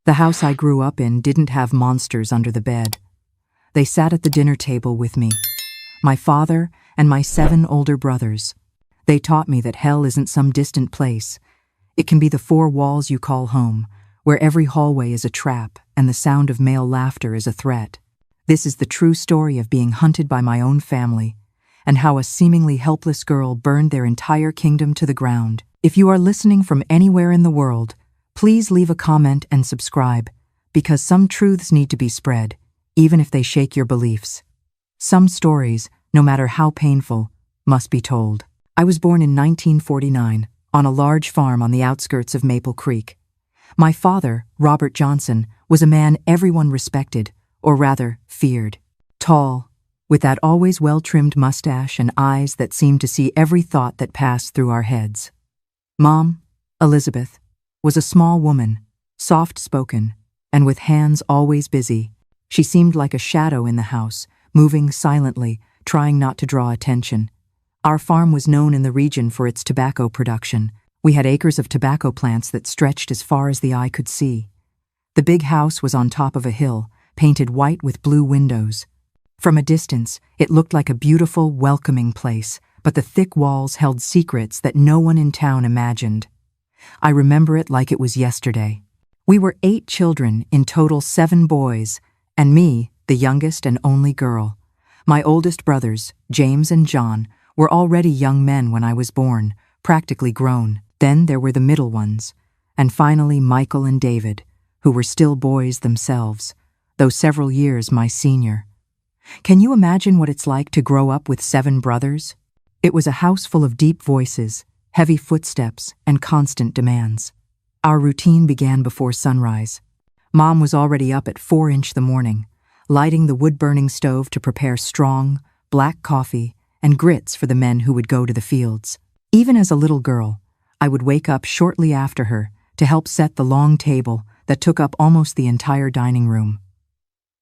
The house I grew up in didn't have monsters under the bed. They sat at the dinner table with me, my father and my 7 older brothers. They taught me that hell isn't some distant place. It can be the 4 walls you call home, where every hallway is a trap and the sound of male laughter is a threat. This is the true story of being hunted by my own family, and how a seemingly helpless girl burned their entire kingdom to the ground. If you are listening from anywhere in the world, please leave a comment and subscribe, because some truths need to be spread, even if they shake your beliefs. Some stories, no matter how painful, must be told. I was born in 1949, on a large farm on the outskirts of Maple Creek. My father, Robert Johnson, was a man everyone respected, or rather, feared. Tall, with that always well-trimmed mustache and eyes that seemed to see every thought that passed through our heads. Mom, Elizabeth, was a small woman, soft-spoken, and with hands always busy. She seemed like a shadow in the house, moving silently, trying not to draw attention. Our farm was known in the region for its tobacco production. We had acres of tobacco plants that stretched as far as the eye could see. The big house was on top of a hill, painted white with blue windows. From a distance, it looked like a beautiful, welcoming place, but the thick walls held secrets that no one in town imagined. I remember it like it was yesterday. We were 8 children, in total 7 boys, and me, the youngest and only girl. My oldest brothers, James and John, were already young men when I was born, practically grown. Then there were the middle ones, and finally Michael and David, who were still boys themselves, though several years my senior. Can you imagine what it's like to grow up with 7 brothers? It was a house full of deep voices, heavy footsteps, and constant demands. Our routine began before sunrise. Mom was already up at 4 the morning, lighting the wood-burning stove to prepare strong, black coffee and grits for the men who would go to the fields. Even as a little girl, I would wake up shortly after her to help set the long table that took up almost the entire dining room.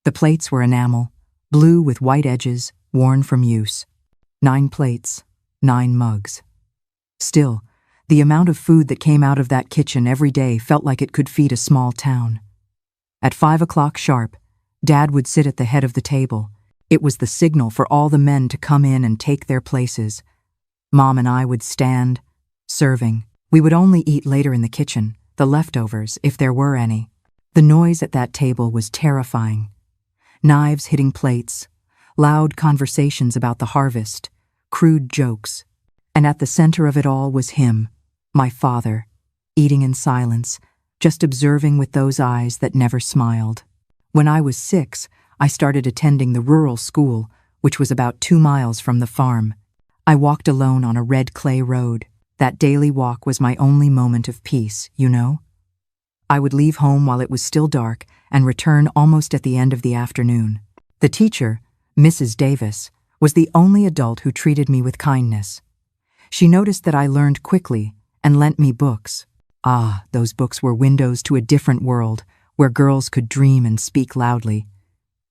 The plates were enamel, blue with white edges, worn from use. 9 plates, 9 mugs. Still, the amount of food that came out of that kitchen every day felt like it could feed a small town. At 5 o'clock sharp, Dad would sit at the head of the table. It was the signal for all the men to come in and take their places. Mom and I would stand, serving. We would only eat later in the kitchen, the leftovers, if there were any. The noise at that table was terrifying. Knives hitting plates, loud conversations about the harvest, crude jokes. And at the center of it all was him, my father, eating in silence, just observing with those eyes that never smiled. When I was 6, I started attending the rural school, which was about 2 miles from the farm. I walked alone on a red clay road. That daily walk was my only moment of peace, you know? I would leave home while it was still dark and return almost at the end of the afternoon. The teacher, Mrs. Davis, was the only adult who treated me with kindness. She noticed that I learned quickly and lent me books. Ah, those books were windows to a different world where girls could dream and speak loudly.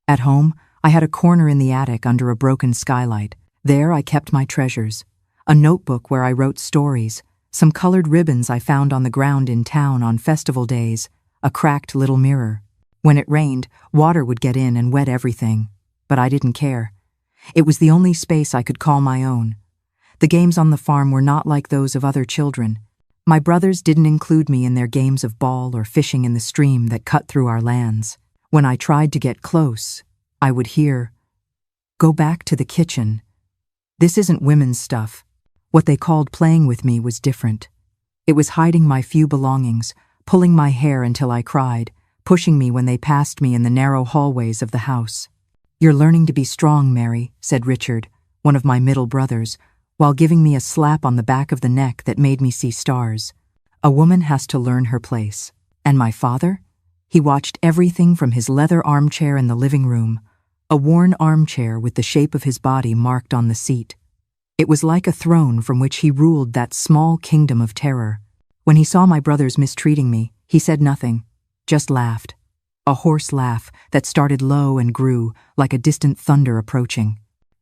At home, I had a corner in the attic under a broken skylight. There I kept my treasures, a notebook where I wrote stories, some colored ribbons I found on the ground in town on festival days, a cracked little mirror. When it rained, water would get in and wet everything, but I didn't care. It was the only space I could call my own. The games on the farm were not like those of other children. My brothers didn't include me in their games of ball or fishing in the stream that cut through our lands. When I tried to get close, I would hear, "Go back to the kitchen." This isn't women's stuff. What they called playing with me was different. It was hiding my few belongings, pulling my hair until I cried, pushing me when they passed me in the narrow hallways of the house. "You're learning to be strong, Mary," said Richard, one of my middle brothers, while giving me a slap on the back of the neck that made me see stars. A woman has to learn her place. And my father? He watched everything from his leather armchair in the living room, a worn armchair with the shape of his body marked on the seat. It was like a throne from which he ruled that small kingdom of terror. When he saw my brothers mistreating me, he said nothing, just laughed. A hoarse laugh that started low and grew like a distant thunder approaching.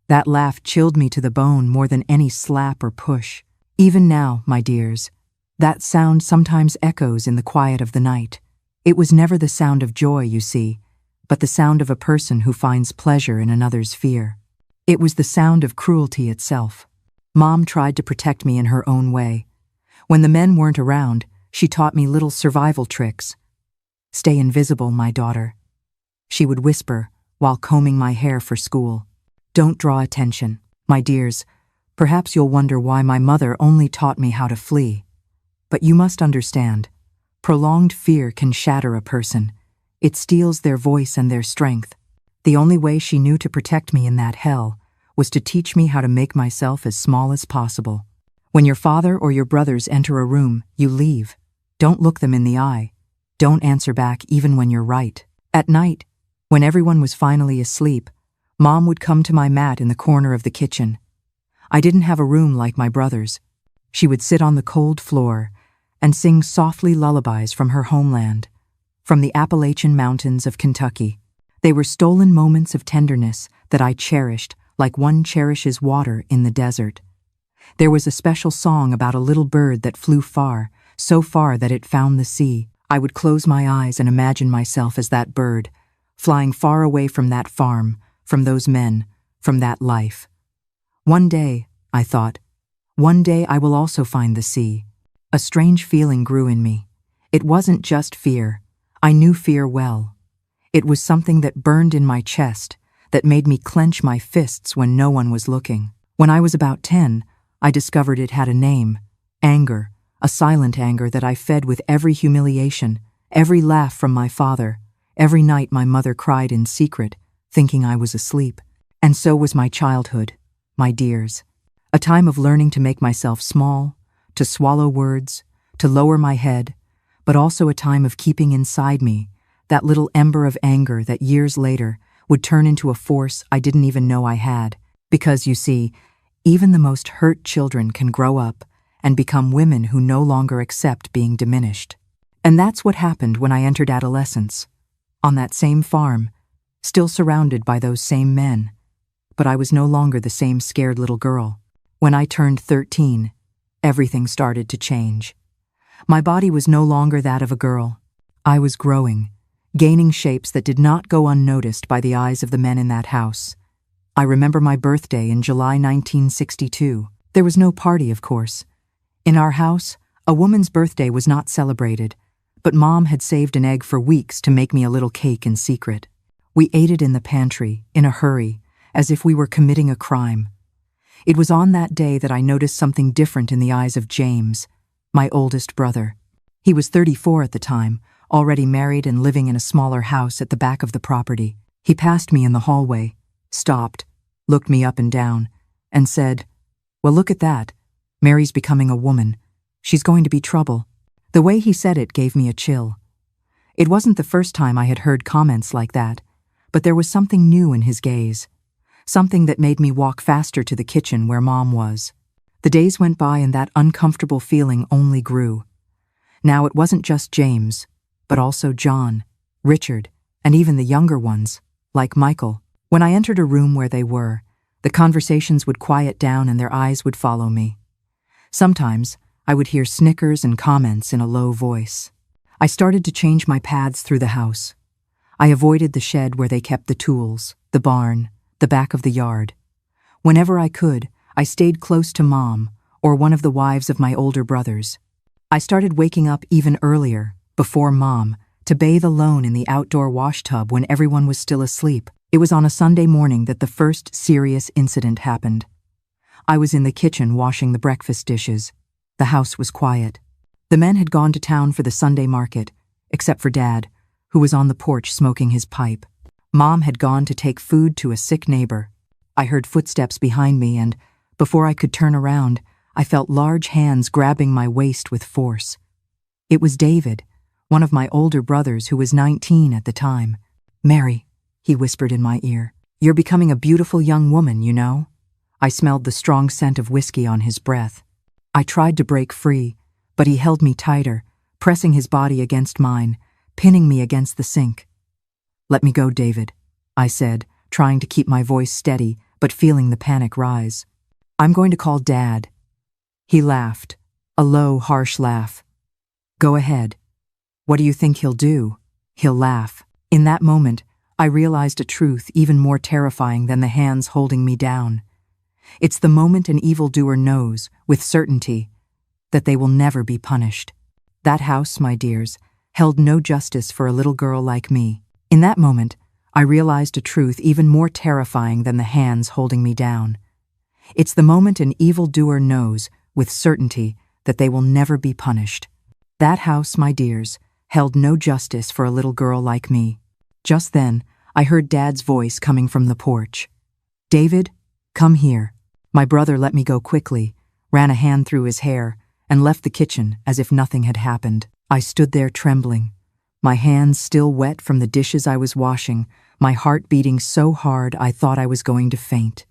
That laugh chilled me to the bone more than any slap or push. Even now, my dears, that sound sometimes echoes in the quiet of the night. It was never the sound of joy, you see, but the sound of a person who finds pleasure in another's fear. It was the sound of cruelty itself. Mom tried to protect me in her own way. When the men weren't around, she taught me little survival tricks. "Stay invisible, my daughter," she would whisper while combing my hair for school. "Don't draw attention. My dears, perhaps you'll wonder why my mother only taught me how to flee. But you must understand, prolonged fear can shatter a person. It steals their voice and their strength. The only way she knew to protect me in that hell was to teach me how to make myself as small as possible. When your father or your brothers enter a room, you leave. Don't look them in the eye. Don't answer back even when you're right." At night, when everyone was finally asleep, Mom would come to my mat in the corner of the kitchen. I didn't have a room like my brothers. She would sit on the cold floor and sing softly lullabies from her homeland, from the Appalachian Mountains of Kentucky. They were stolen moments of tenderness that I cherished like one cherishes water in the desert. There was a special song about a little bird that flew far, so far that it found the sea. I would close my eyes and imagine myself as that bird, flying far away from that farm, from those men, from that life. One day, I thought, one day I will also find the sea. A strange feeling grew in me. It wasn't just fear. I knew fear well. It was something that burned in my chest, that made me clench my fists when no one was looking. When I was about 10, I discovered it had a name: anger, a silent anger that I fed with every humiliation, every laugh from my father, every night my mother cried in secret, thinking I was asleep. And so was my childhood, my dears. A time of learning to make myself small, to swallow words, to lower my head, but also a time of keeping inside me that little ember of anger that years later would turn into a force I didn't even know I had. Because, you see, even the most hurt children can grow up and become women who no longer accept being diminished. And that's what happened when I entered adolescence. On that same farm, still surrounded by those same men. But I was no longer the same scared little girl. When I turned 13, everything started to change. My body was no longer that of a girl. I was growing, gaining shapes that did not go unnoticed by the eyes of the men in that house. I remember my birthday in July 1962. There was no party, of course. In our house, a woman's birthday was not celebrated, but Mom had saved an egg for weeks to make me a little cake in secret. We ate it in the pantry, in a hurry, as if we were committing a crime. It was on that day that I noticed something different in the eyes of James, my oldest brother. He was 34 at the time, already married and living in a smaller house at the back of the property. He passed me in the hallway, stopped, looked me up and down, and said, "Well, look at that. Mary's becoming a woman. She's going to be trouble." The way he said it gave me a chill. It wasn't the first time I had heard comments like that, but there was something new in his gaze, something that made me walk faster to the kitchen where Mom was. The days went by and that uncomfortable feeling only grew. Now it wasn't just James, but also John, Richard, and even the younger ones, like Michael. When I entered a room where they were, the conversations would quiet down and their eyes would follow me. Sometimes, I would hear snickers and comments in a low voice. I started to change my paths through the house. I avoided the shed where they kept the tools, the barn, the back of the yard. Whenever I could, I stayed close to Mom or one of the wives of my older brothers. I started waking up even earlier, before Mom, to bathe alone in the outdoor wash tub when everyone was still asleep. It was on a Sunday morning that the first serious incident happened. I was in the kitchen washing the breakfast dishes. The house was quiet. The men had gone to town for the Sunday market, except for Dad, who was on the porch smoking his pipe. Mom had gone to take food to a sick neighbor. I heard footsteps behind me and, before I could turn around, I felt large hands grabbing my waist with force. It was David, one of my older brothers who was 19 at the time. "Mary," he whispered in my ear, "you're becoming a beautiful young woman, you know." I smelled the strong scent of whiskey on his breath. I tried to break free, but he held me tighter, pressing his body against mine, pinning me against the sink. "Let me go, David," I said, trying to keep my voice steady, but feeling the panic rise. "I'm going to call Dad." He laughed, a low, harsh laugh. "Go ahead. What do you think he'll do?" He'll laugh. In that moment, I realized a truth even more terrifying than the hands holding me down. It's the moment an evildoer knows, with certainty, that they will never be punished. That house, my dears, held no justice for a little girl like me. In that moment, I realized a truth even more terrifying than the hands holding me down. It's the moment an evildoer knows, with certainty, that they will never be punished. That house, my dears, held no justice for a little girl like me. Just then, I heard Dad's voice coming from the porch. "David, come here." My brother let me go quickly, ran a hand through his hair, and left the kitchen as if nothing had happened. I stood there trembling, my hands still wet from the dishes I was washing, my heart beating so hard I thought I was going to faint.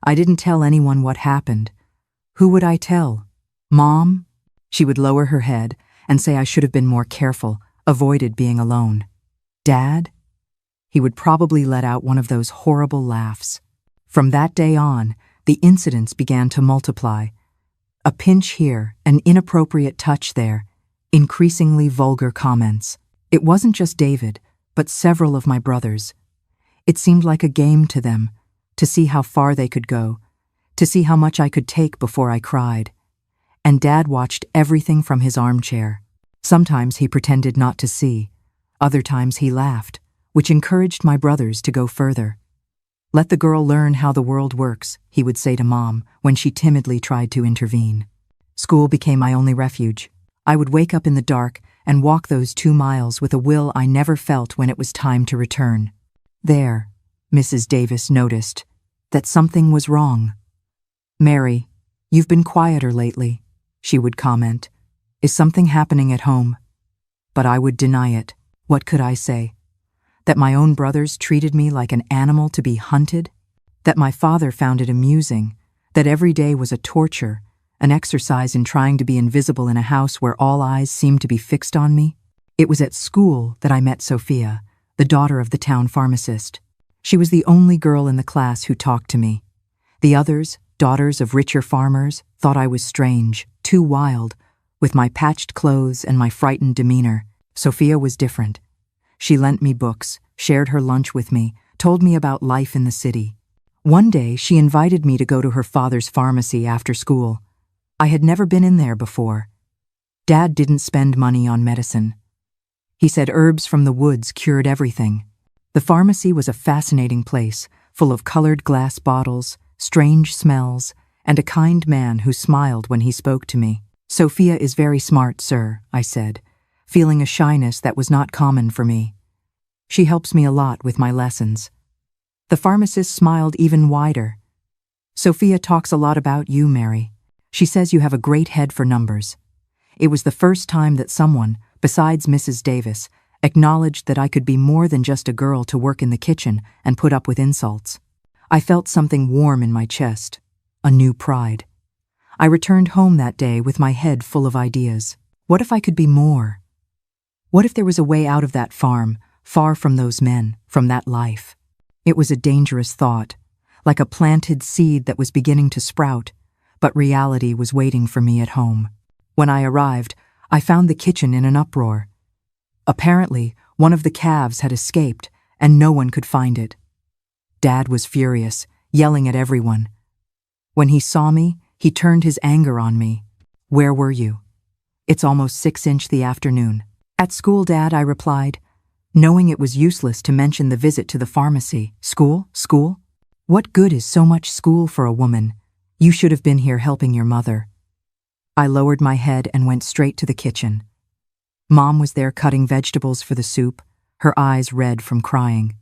I didn't tell anyone what happened. Who would I tell? Mom? She would lower her head and say I should have been more careful, avoided being alone. Dad? He would probably let out one of those horrible laughs. From that day on, the incidents began to multiply. A pinch here, an inappropriate touch there, increasingly vulgar comments. It wasn't just David, but several of my brothers. It seemed like a game to them, to see how far they could go, to see how much I could take before I cried. And Dad watched everything from his armchair. Sometimes he pretended not to see. Other times he laughed, which encouraged my brothers to go further. "Let the girl learn how the world works," he would say to Mom when she timidly tried to intervene. School became my only refuge. I would wake up in the dark and walk those 2 miles with a will I never felt when it was time to return. There, Mrs. Davis noticed that something was wrong. "Mary, you've been quieter lately," she would comment. "Is something happening at home?" But I would deny it. What could I say? That my own brothers treated me like an animal to be hunted? That my father found it amusing? That every day was a torture, an exercise in trying to be invisible in a house where all eyes seemed to be fixed on me? It was at school that I met Sophia, the daughter of the town pharmacist. She was the only girl in the class who talked to me. The others, daughters of richer farmers, thought I was strange, too wild, with my patched clothes and my frightened demeanor. Sophia was different. She lent me books, shared her lunch with me, told me about life in the city. One day, she invited me to go to her father's pharmacy after school. I had never been in there before. Dad didn't spend money on medicine. He said herbs from the woods cured everything. The pharmacy was a fascinating place, full of colored glass bottles, strange smells, and a kind man who smiled when he spoke to me. "Sophia is very smart, sir," I said, feeling a shyness that was not common for me. "She helps me a lot with my lessons." The pharmacist smiled even wider. "Sophia talks a lot about you, Mary. She says you have a great head for numbers." It was the first time that someone, besides Mrs. Davis, acknowledged that I could be more than just a girl to work in the kitchen and put up with insults. I felt something warm in my chest, a new pride. I returned home that day with my head full of ideas. What if I could be more? What if there was a way out of that farm, far from those men, from that life? It was a dangerous thought, like a planted seed that was beginning to sprout, but reality was waiting for me at home. When I arrived, I found the kitchen in an uproar. Apparently, one of the calves had escaped, and no one could find it. Dad was furious, yelling at everyone. When he saw me, he turned his anger on me. "Where were you?" "It's almost 6 the afternoon." "At school, Dad," I replied, knowing it was useless to mention the visit to the pharmacy. "School? School? What good is so much school for a woman? You should have been here helping your mother." I lowered my head and went straight to the kitchen. Mom was there cutting vegetables for the soup, her eyes red from crying.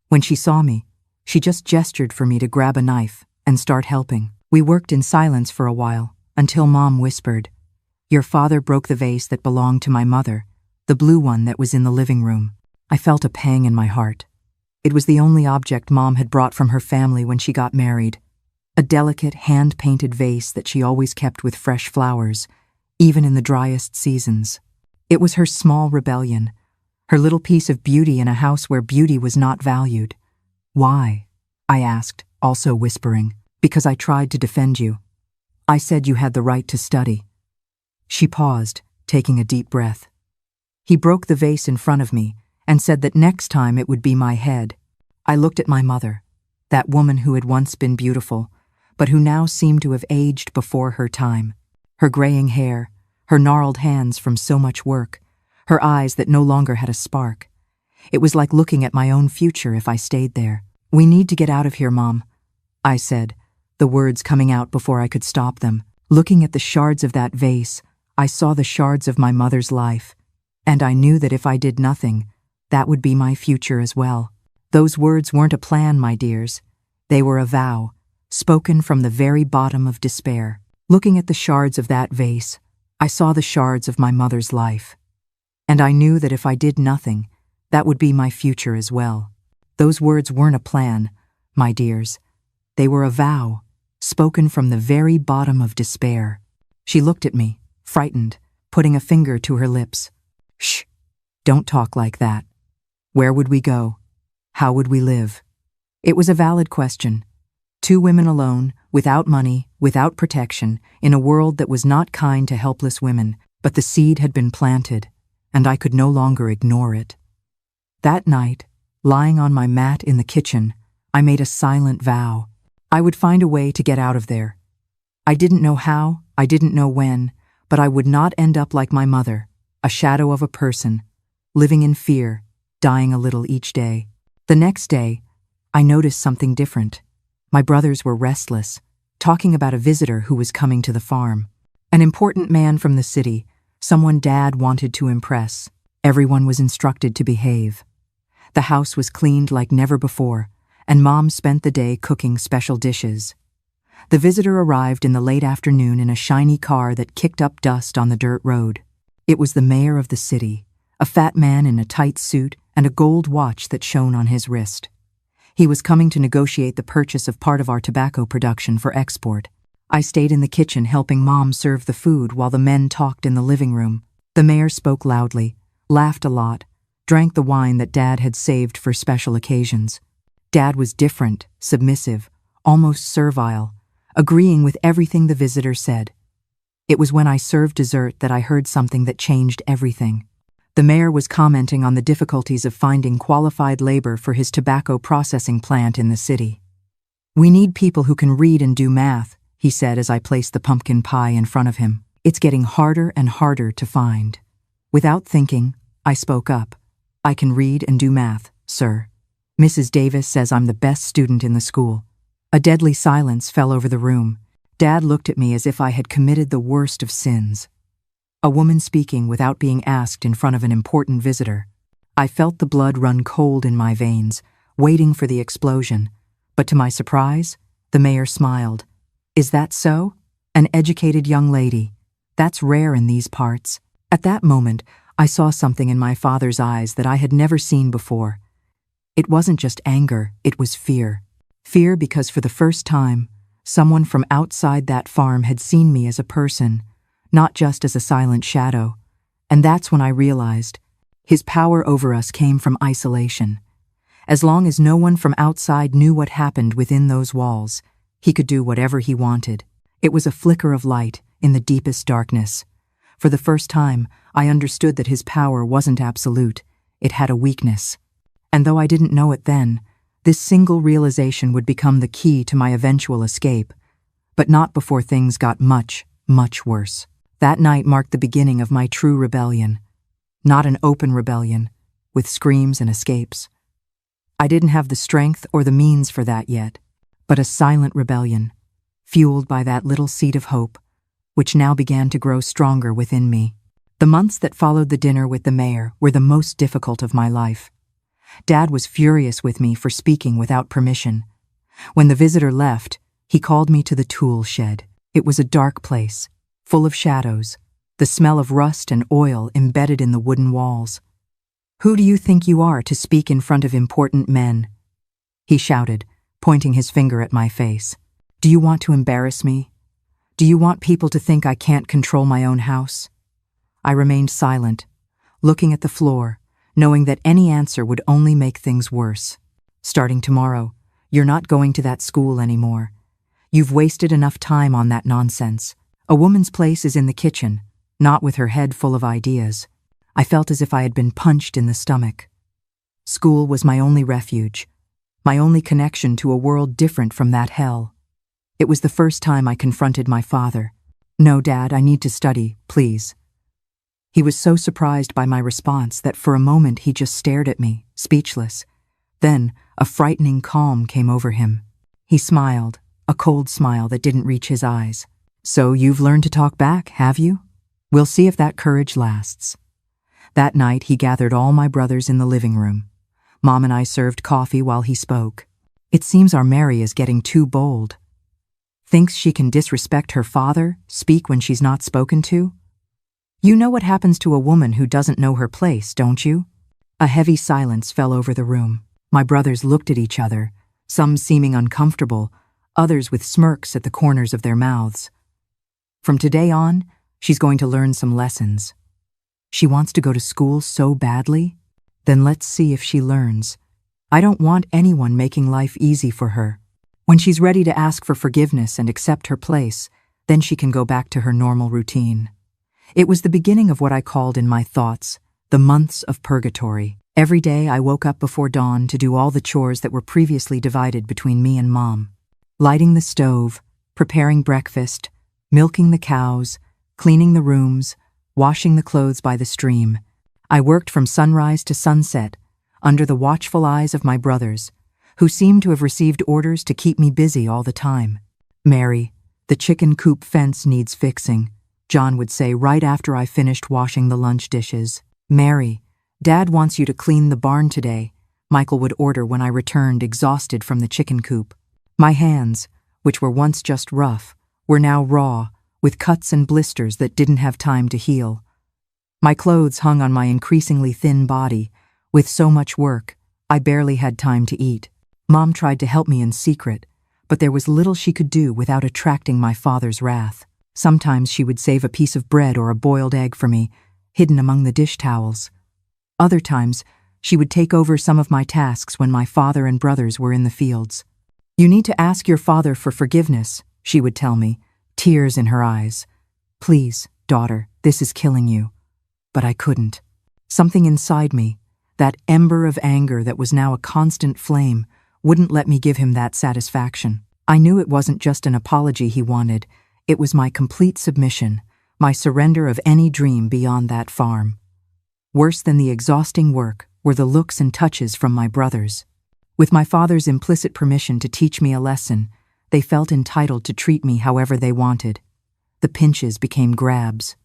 When she saw me, she just gestured for me to grab a knife and start helping. We worked in silence for a while, until Mom whispered, "Your father broke the vase that belonged to my mother, the blue one that was in the living room." I felt a pang in my heart. It was the only object Mom had brought from her family when she got married, a delicate hand-painted vase that she always kept with fresh flowers, even in the driest seasons. It was her small rebellion, her little piece of beauty in a house where beauty was not valued. "Why?" I asked, also whispering. "Because I tried to defend you. I said you had the right to study." She paused, taking a deep breath. "He broke the vase in front of me, and said that next time it would be my head. I looked at my mother, that woman who had once been beautiful, but who now seemed to have aged before her time. Her graying hair, her gnarled hands from so much work, her eyes that no longer had a spark. It was like looking at my own future if I stayed there. "We need to get out of here, Mom," I said, the words coming out before I could stop them. Looking at the shards of that vase, I saw the shards of my mother's life, and I knew that if I did nothing, that would be my future as well. Those words weren't a plan, my dears. They were a vow, spoken from the very bottom of despair. Looking at the shards of that vase, I saw the shards of my mother's life, and I knew that if I did nothing, that would be my future as well. Those words weren't a plan, my dears. They were a vow, spoken from the very bottom of despair. She looked at me, frightened, putting a finger to her lips. "Shh, don't talk like that. Where would we go? How would we live?" It was a valid question. Two women alone, without money, without protection, in a world that was not kind to helpless women, but the seed had been planted, and I could no longer ignore it. That night, lying on my mat in the kitchen, I made a silent vow. I would find a way to get out of there. I didn't know how, I didn't know when, but I would not end up like my mother, a shadow of a person, living in fear, dying a little each day. The next day, I noticed something different. My brothers were restless, talking about a visitor who was coming to the farm. An important man from the city, someone Dad wanted to impress. Everyone was instructed to behave. The house was cleaned like never before, and Mom spent the day cooking special dishes. The visitor arrived in the late afternoon in a shiny car that kicked up dust on the dirt road. It was the mayor of the city, a fat man in a tight suit and a gold watch that shone on his wrist. He was coming to negotiate the purchase of part of our tobacco production for export. I stayed in the kitchen helping Mom serve the food while the men talked in the living room. The mayor spoke loudly, laughed a lot, drank the wine that Dad had saved for special occasions. Dad was different, submissive, almost servile, agreeing with everything the visitor said. It was when I served dessert that I heard something that changed everything. The mayor was commenting on the difficulties of finding qualified labor for his tobacco processing plant in the city. "We need people who can read and do math," he said as I placed the pumpkin pie in front of him. "It's getting harder and harder to find." Without thinking, I spoke up. "I can read and do math, sir. Mrs. Davis says I'm the best student in the school." A deadly silence fell over the room. Dad looked at me as if I had committed the worst of sins. A woman speaking without being asked in front of an important visitor. I felt the blood run cold in my veins, waiting for the explosion. But to my surprise, the mayor smiled. "Is that so? An educated young lady. That's rare in these parts." At that moment, I saw something in my father's eyes that I had never seen before. It wasn't just anger, it was fear. Fear because for the first time, someone from outside that farm had seen me as a person, not just as a silent shadow. And that's when I realized his power over us came from isolation. As long as no one from outside knew what happened within those walls, he could do whatever he wanted. It was a flicker of light in the deepest darkness. For the first time, I understood that his power wasn't absolute, it had a weakness. And though I didn't know it then, this single realization would become the key to my eventual escape, but not before things got much, much worse. That night marked the beginning of my true rebellion. Not an open rebellion, with screams and escapes. I didn't have the strength or the means for that yet, but a silent rebellion, fueled by that little seed of hope, which now began to grow stronger within me. The months that followed the dinner with the mayor were the most difficult of my life. Dad was furious with me for speaking without permission. When the visitor left, he called me to the tool shed. It was a dark place, full of shadows, the smell of rust and oil embedded in the wooden walls. "Who do you think you are to speak in front of important men?" he shouted, pointing his finger at my face. "Do you want to embarrass me? Do you want people to think I can't control my own house?" I remained silent, looking at the floor, knowing that any answer would only make things worse. "Starting tomorrow, you're not going to that school anymore. You've wasted enough time on that nonsense. A woman's place is in the kitchen, not with her head full of ideas." I felt as if I had been punched in the stomach. School was my only refuge, my only connection to a world different from that hell. It was the first time I confronted my father. "No, Dad, I need to study, please." He was so surprised by my response that for a moment he just stared at me, speechless. Then, a frightening calm came over him. He smiled, a cold smile that didn't reach his eyes. "So you've learned to talk back, have you? We'll see if that courage lasts." That night, he gathered all my brothers in the living room. Mom and I served coffee while he spoke. "It seems our Mary is getting too bold. Thinks she can disrespect her father, speak when she's not spoken to? You know what happens to a woman who doesn't know her place, don't you?" A heavy silence fell over the room. My brothers looked at each other, some seeming uncomfortable, others with smirks at the corners of their mouths. "From today on, she's going to learn some lessons. She wants to go to school so badly? Then let's see if she learns. I don't want anyone making life easy for her. When she's ready to ask for forgiveness and accept her place, then she can go back to her normal routine." It was the beginning of what I called in my thoughts the months of purgatory. Every day I woke up before dawn to do all the chores that were previously divided between me and Mom. Lighting the stove, preparing breakfast, milking the cows, cleaning the rooms, washing the clothes by the stream. I worked from sunrise to sunset, under the watchful eyes of my brothers, who seemed to have received orders to keep me busy all the time. "Mary, the chicken coop fence needs fixing," John would say right after I finished washing the lunch dishes. "Mary, Dad wants you to clean the barn today," Michael would order when I returned exhausted from the chicken coop. My hands, which were once just rough, were now raw, with cuts and blisters that didn't have time to heal. My clothes hung on my increasingly thin body. With so much work, I barely had time to eat. Mom tried to help me in secret, but there was little she could do without attracting my father's wrath. Sometimes she would save a piece of bread or a boiled egg for me, hidden among the dish towels. Other times, she would take over some of my tasks when my father and brothers were in the fields. "You need to ask your father for forgiveness," she would tell me, tears in her eyes. "Please, daughter, this is killing you." But I couldn't. Something inside me, that ember of anger that was now a constant flame, wouldn't let me give him that satisfaction. I knew it wasn't just an apology he wanted, it was my complete submission, my surrender of any dream beyond that farm. Worse than the exhausting work were the looks and touches from my brothers. With my father's implicit permission to teach me a lesson, they felt entitled to treat me however they wanted. The pinches became grabs.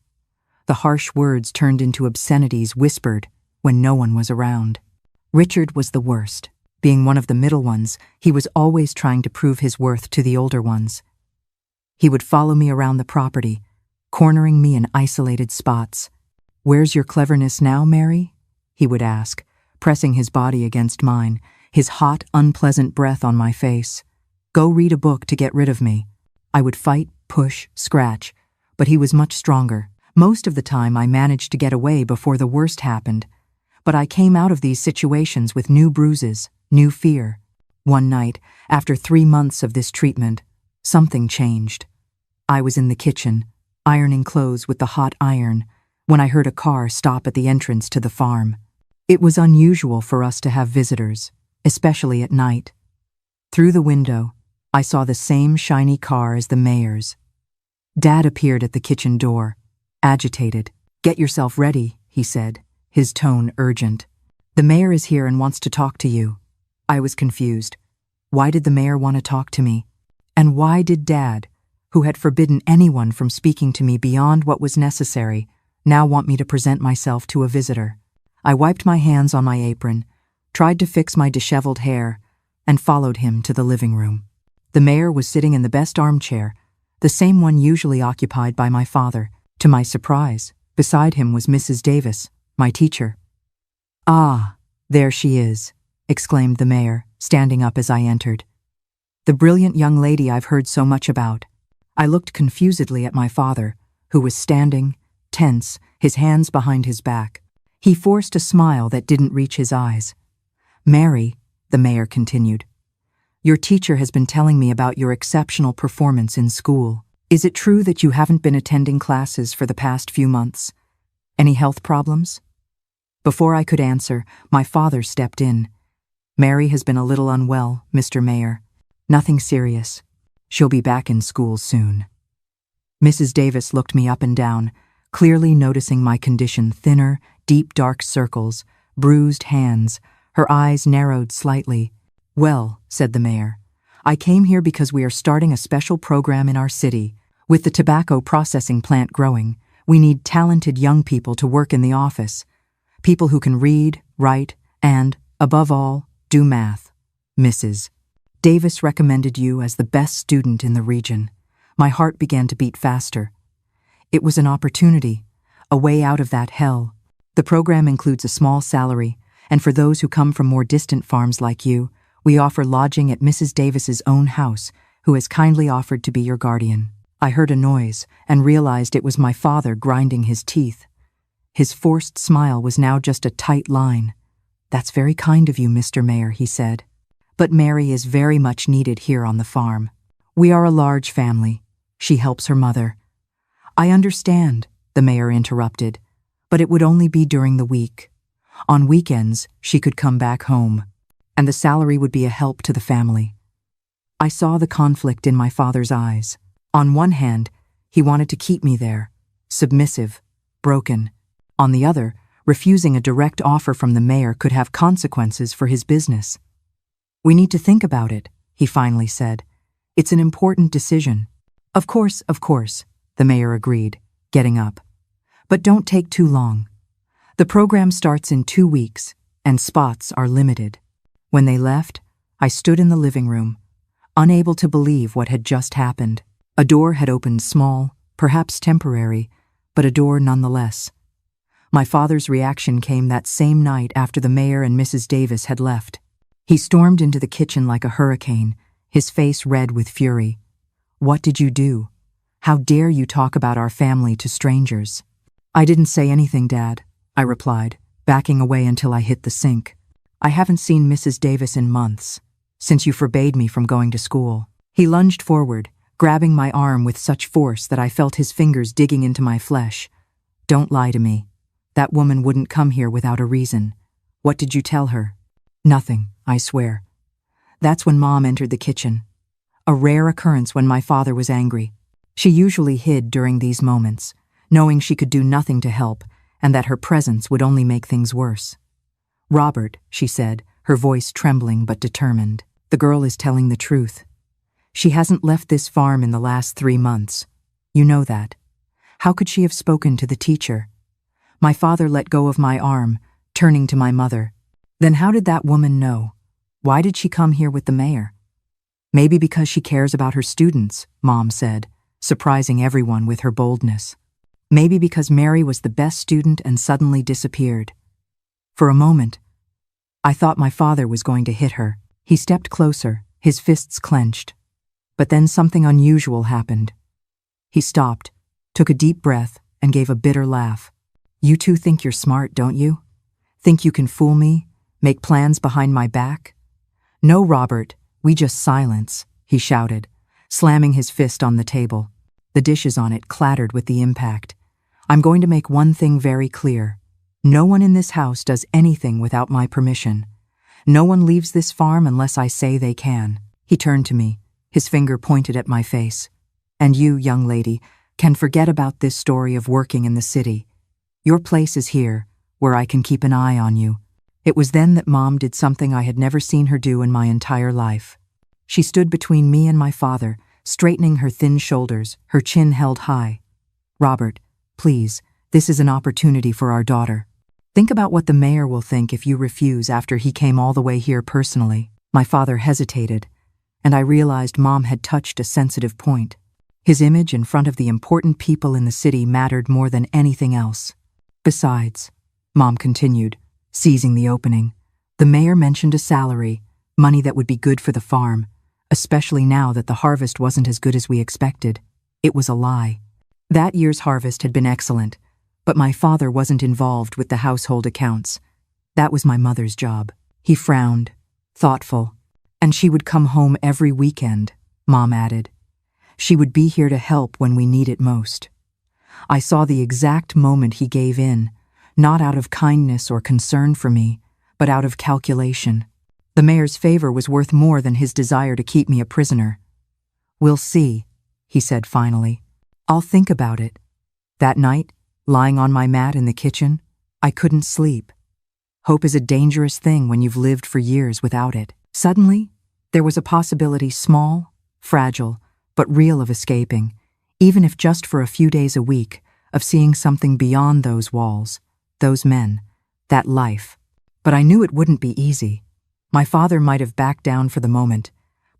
The harsh words turned into obscenities whispered when no one was around. Richard was the worst. Being one of the middle ones, he was always trying to prove his worth to the older ones. He would follow me around the property, cornering me in isolated spots. "Where's your cleverness now, Mary?" he would ask, pressing his body against mine, his hot, unpleasant breath on my face. "Go read a book to get rid of me." I would fight, push, scratch, but he was much stronger. Most of the time I managed to get away before the worst happened, but I came out of these situations with new bruises, new fear. One night, after 3 months of this treatment, something changed. I was in the kitchen, ironing clothes with the hot iron, when I heard a car stop at the entrance to the farm. It was unusual for us to have visitors, especially at night. Through the window, I saw the same shiny car as the mayor's. Dad appeared at the kitchen door, agitated. "Get yourself ready," he said, his tone urgent. "The mayor is here and wants to talk to you." I was confused. Why did the mayor want to talk to me? And why did Dad, who had forbidden anyone from speaking to me beyond what was necessary, now want me to present myself to a visitor? I wiped my hands on my apron, tried to fix my disheveled hair, and followed him to the living room. The mayor was sitting in the best armchair, the same one usually occupied by my father. To my surprise, beside him was Mrs. Davis, my teacher. "Ah, there she is," exclaimed the mayor, standing up as I entered. "The brilliant young lady I've heard so much about." I looked confusedly at my father, who was standing, tense, his hands behind his back. He forced a smile that didn't reach his eyes. "Mary," the mayor continued, "your teacher has been telling me about your exceptional performance in school. Is it true that you haven't been attending classes for the past few months? Any health problems?" Before I could answer, my father stepped in. "Mary has been a little unwell, Mr. Mayor. Nothing serious. She'll be back in school soon." Mrs. Davis looked me up and down, clearly noticing my condition: thinner, deep dark circles, bruised hands, her eyes narrowed slightly. "Well," said the mayor, "I came here because we are starting a special program in our city. With the tobacco processing plant growing, we need talented young people to work in the office. People who can read, write, and, above all, do math. Mrs. Davis recommended you as the best student in the region." My heart began to beat faster. It was an opportunity, a way out of that hell. "The program includes a small salary, and for those who come from more distant farms like you, we offer lodging at Mrs. Davis's own house, who has kindly offered to be your guardian." I heard a noise and realized it was my father grinding his teeth. His forced smile was now just a tight line. "That's very kind of you, Mr. Mayor," he said. "But Mary is very much needed here on the farm. We are a large family. She helps her mother." "I understand," the mayor interrupted, "but it would only be during the week. On weekends, she could come back home, and the salary would be a help to the family." I saw the conflict in my father's eyes. On one hand, he wanted to keep me there, submissive, broken. On the other, refusing a direct offer from the mayor could have consequences for his business. "We need to think about it," he finally said. "It's an important decision." Of course," the mayor agreed, getting up. "But don't take too long. The program starts in 2 weeks, and spots are limited." When they left, I stood in the living room, unable to believe what had just happened. A door had opened, small, perhaps temporary, but a door nonetheless. My father's reaction came that same night after the mayor and Mrs. Davis had left. He stormed into the kitchen like a hurricane, his face red with fury. "What did you do? How dare you talk about our family to strangers?" "I didn't say anything, Dad," I replied, backing away until I hit the sink. "I haven't seen Mrs. Davis in months, since you forbade me from going to school." He lunged forward, grabbing my arm with such force that I felt his fingers digging into my flesh. "Don't lie to me. That woman wouldn't come here without a reason. What did you tell her?" "Nothing, I swear." That's when Mom entered the kitchen. A rare occurrence when my father was angry. She usually hid during these moments, knowing she could do nothing to help and that her presence would only make things worse. "Robert," she said, her voice trembling but determined, "the girl is telling the truth. She hasn't left this farm in the last 3 months. You know that. How could she have spoken to the teacher?" My father let go of my arm, turning to my mother. "Then how did that woman know? Why did she come here with the mayor?" "Maybe because she cares about her students," Mom said, surprising everyone with her boldness. "Maybe because Mary was the best student and suddenly disappeared." For a moment, I thought my father was going to hit her. He stepped closer, his fists clenched. But then something unusual happened. He stopped, took a deep breath, and gave a bitter laugh. "You two think you're smart, don't you? Think you can fool me, make plans behind my back? No, Robert, we just silence," he shouted, slamming his fist on the table. The dishes on it clattered with the impact. "I'm going to make one thing very clear. No one in this house does anything without my permission. No one leaves this farm unless I say they can." He turned to me, his finger pointed at my face. "And you, young lady, can forget about this story of working in the city. Your place is here, where I can keep an eye on you." It was then that Mom did something I had never seen her do in my entire life. She stood between me and my father, straightening her thin shoulders, her chin held high. "Robert, please, this is an opportunity for our daughter. Think about what the mayor will think if you refuse after he came all the way here personally." My father hesitated, and I realized Mom had touched a sensitive point. His image in front of the important people in the city mattered more than anything else. "Besides," Mom continued, seizing the opening, "the mayor mentioned a salary, money that would be good for the farm, especially now that the harvest wasn't as good as we expected. It was a lie. That year's harvest had been excellent, but my father wasn't involved with the household accounts. That was my mother's job." He frowned, thoughtful. "And she would come home every weekend," Mom added. "She would be here to help when we need it most." I saw the exact moment he gave in, not out of kindness or concern for me, but out of calculation. The mayor's favor was worth more than his desire to keep me a prisoner. "We'll see," he said finally. "I'll think about it." That night, lying on my mat in the kitchen, I couldn't sleep. Hope is a dangerous thing when you've lived for years without it. Suddenly, there was a possibility, small, fragile, but real, of escaping, even if just for a few days a week, of seeing something beyond those walls, those men, that life. But I knew it wouldn't be easy. My father might have backed down for the moment,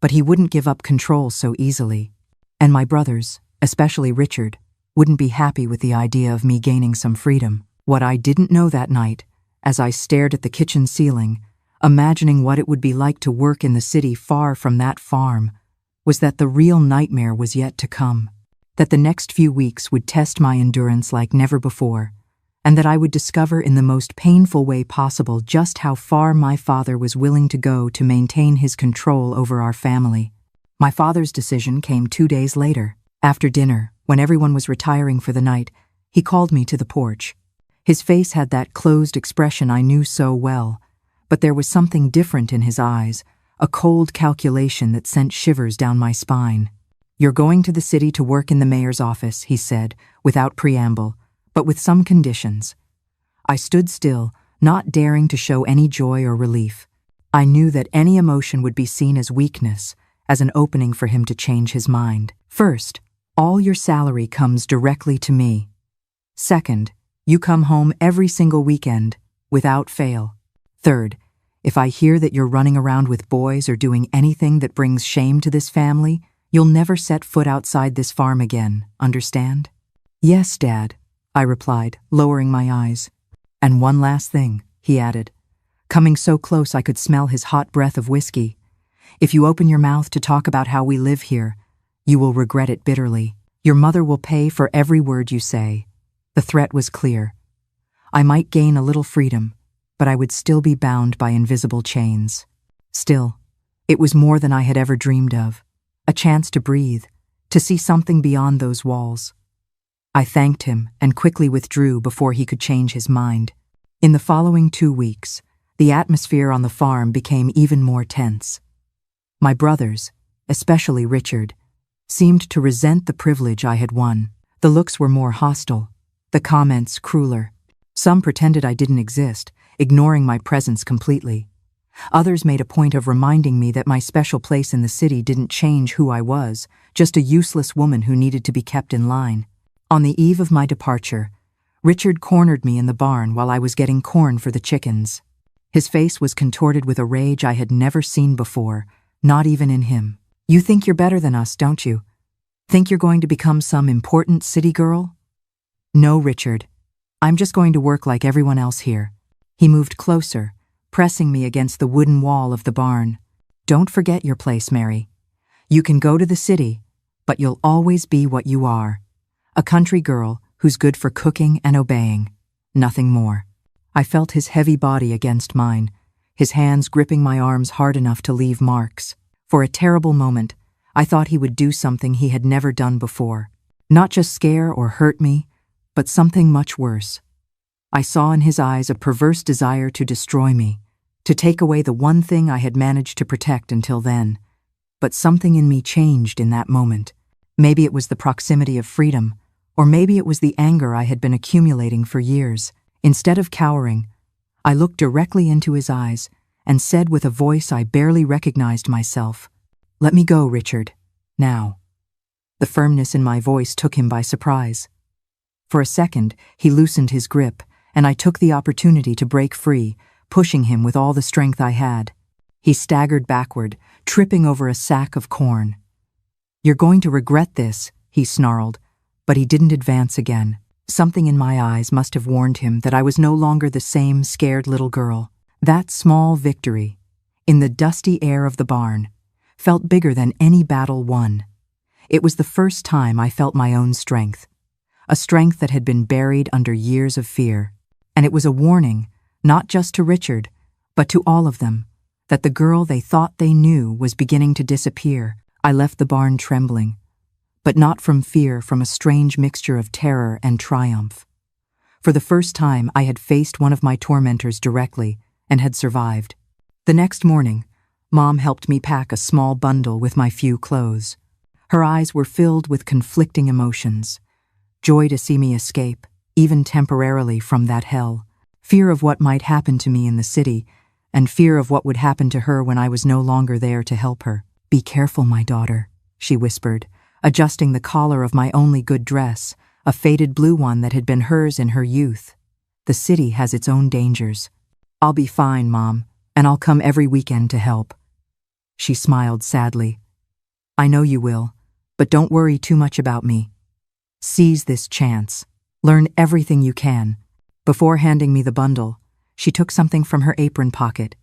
but he wouldn't give up control so easily. And my brothers, especially Richard, wouldn't be happy with the idea of me gaining some freedom. What I didn't know that night, as I stared at the kitchen ceiling, imagining what it would be like to work in the city far from that farm, was that the real nightmare was yet to come, that the next few weeks would test my endurance like never before, and that I would discover in the most painful way possible just how far my father was willing to go to maintain his control over our family. My father's decision came 2 days later. After dinner, when everyone was retiring for the night, he called me to the porch. His face had that closed expression I knew so well, but there was something different in his eyes, a cold calculation that sent shivers down my spine. "You're going to the city to work in the mayor's office," he said, without preamble, but with some conditions. I stood still, not daring to show any joy or relief. I knew that any emotion would be seen as weakness, as an opening for him to change his mind. "First, all your salary comes directly to me. Second, you come home every single weekend, without fail. Third, if I hear that you're running around with boys or doing anything that brings shame to this family, you'll never set foot outside this farm again, understand?" "Yes, Dad," I replied, lowering my eyes. "And one last thing," he added, coming so close I could smell his hot breath of whiskey. "If you open your mouth to talk about how we live here, you will regret it bitterly. Your mother will pay for every word you say." The threat was clear. I might gain a little freedom, but I would still be bound by invisible chains. Still, it was more than I had ever dreamed of. A chance to breathe, to see something beyond those walls. I thanked him and quickly withdrew before he could change his mind. In the following 2 weeks, the atmosphere on the farm became even more tense. My brothers, especially Richard, seemed to resent the privilege I had won. The looks were more hostile, the comments crueler. Some pretended I didn't exist, ignoring my presence completely. Others made a point of reminding me that my special place in the city didn't change who I was, just a useless woman who needed to be kept in line. On the eve of my departure, Richard cornered me in the barn while I was getting corn for the chickens. His face was contorted with a rage I had never seen before, not even in him. "You think you're better than us, don't you? Think you're going to become some important city girl?" "No, Richard. I'm just going to work like everyone else here." He moved closer, pressing me against the wooden wall of the barn. "Don't forget your place, Mary. You can go to the city, but you'll always be what you are. A country girl who's good for cooking and obeying. Nothing more." I felt his heavy body against mine, his hands gripping my arms hard enough to leave marks. For a terrible moment, I thought he would do something he had never done before. Not just scare or hurt me, but something much worse. I saw in his eyes a perverse desire to destroy me, to take away the one thing I had managed to protect until then. But something in me changed in that moment. Maybe it was the proximity of freedom, or maybe it was the anger I had been accumulating for years. Instead of cowering, I looked directly into his eyes and said with a voice I barely recognized myself, "Let me go, Richard. Now." The firmness in my voice took him by surprise. For a second, he loosened his grip, and I took the opportunity to break free, pushing him with all the strength I had. He staggered backward, tripping over a sack of corn. "You're going to regret this," he snarled, but he didn't advance again. Something in my eyes must have warned him that I was no longer the same scared little girl. That small victory, in the dusty air of the barn, felt bigger than any battle won. It was the first time I felt my own strength, a strength that had been buried under years of fear. And it was a warning, not just to Richard, but to all of them, that the girl they thought they knew was beginning to disappear. I left the barn trembling, but not from fear, from a strange mixture of terror and triumph. For the first time, I had faced one of my tormentors directly and had survived. The next morning, Mom helped me pack a small bundle with my few clothes. Her eyes were filled with conflicting emotions. Joy to see me escape, even temporarily, from that hell. Fear of what might happen to me in the city, and fear of what would happen to her when I was no longer there to help her. "Be careful, my daughter," she whispered, adjusting the collar of my only good dress, a faded blue one that had been hers in her youth. "The city has its own dangers." "I'll be fine, Mom, and I'll come every weekend to help." She smiled sadly. "I know you will, but don't worry too much about me. Seize this chance. Learn everything you can." Before handing me the bundle, she took something from her apron pocket.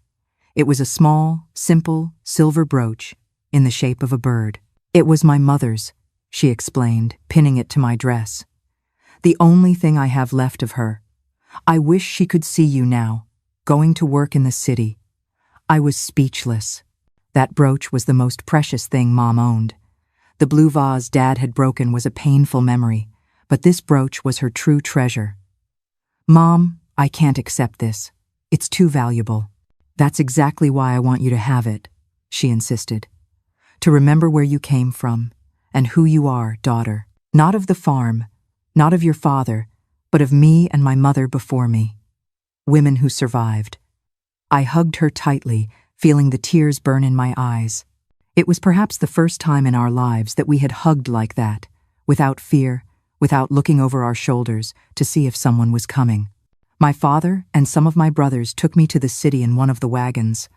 It was a small, simple, silver brooch in the shape of a bird. "It was my mother's," she explained, pinning it to my dress. "The only thing I have left of her. I wish she could see you now, going to work in the city." I was speechless. That brooch was the most precious thing Mom owned. The blue vase Dad had broken was a painful memory, but this brooch was her true treasure. "Mom, I can't accept this. It's too valuable." "That's exactly why I want you to have it," she insisted. "To remember where you came from and who you are, daughter. Not of the farm, not of your father, but of me and my mother before me. Women who survived." I hugged her tightly, feeling the tears burn in my eyes. It was perhaps the first time in our lives that we had hugged like that, without fear, without looking over our shoulders to see if someone was coming. My father and some of my brothers took me to the city in one of the wagons.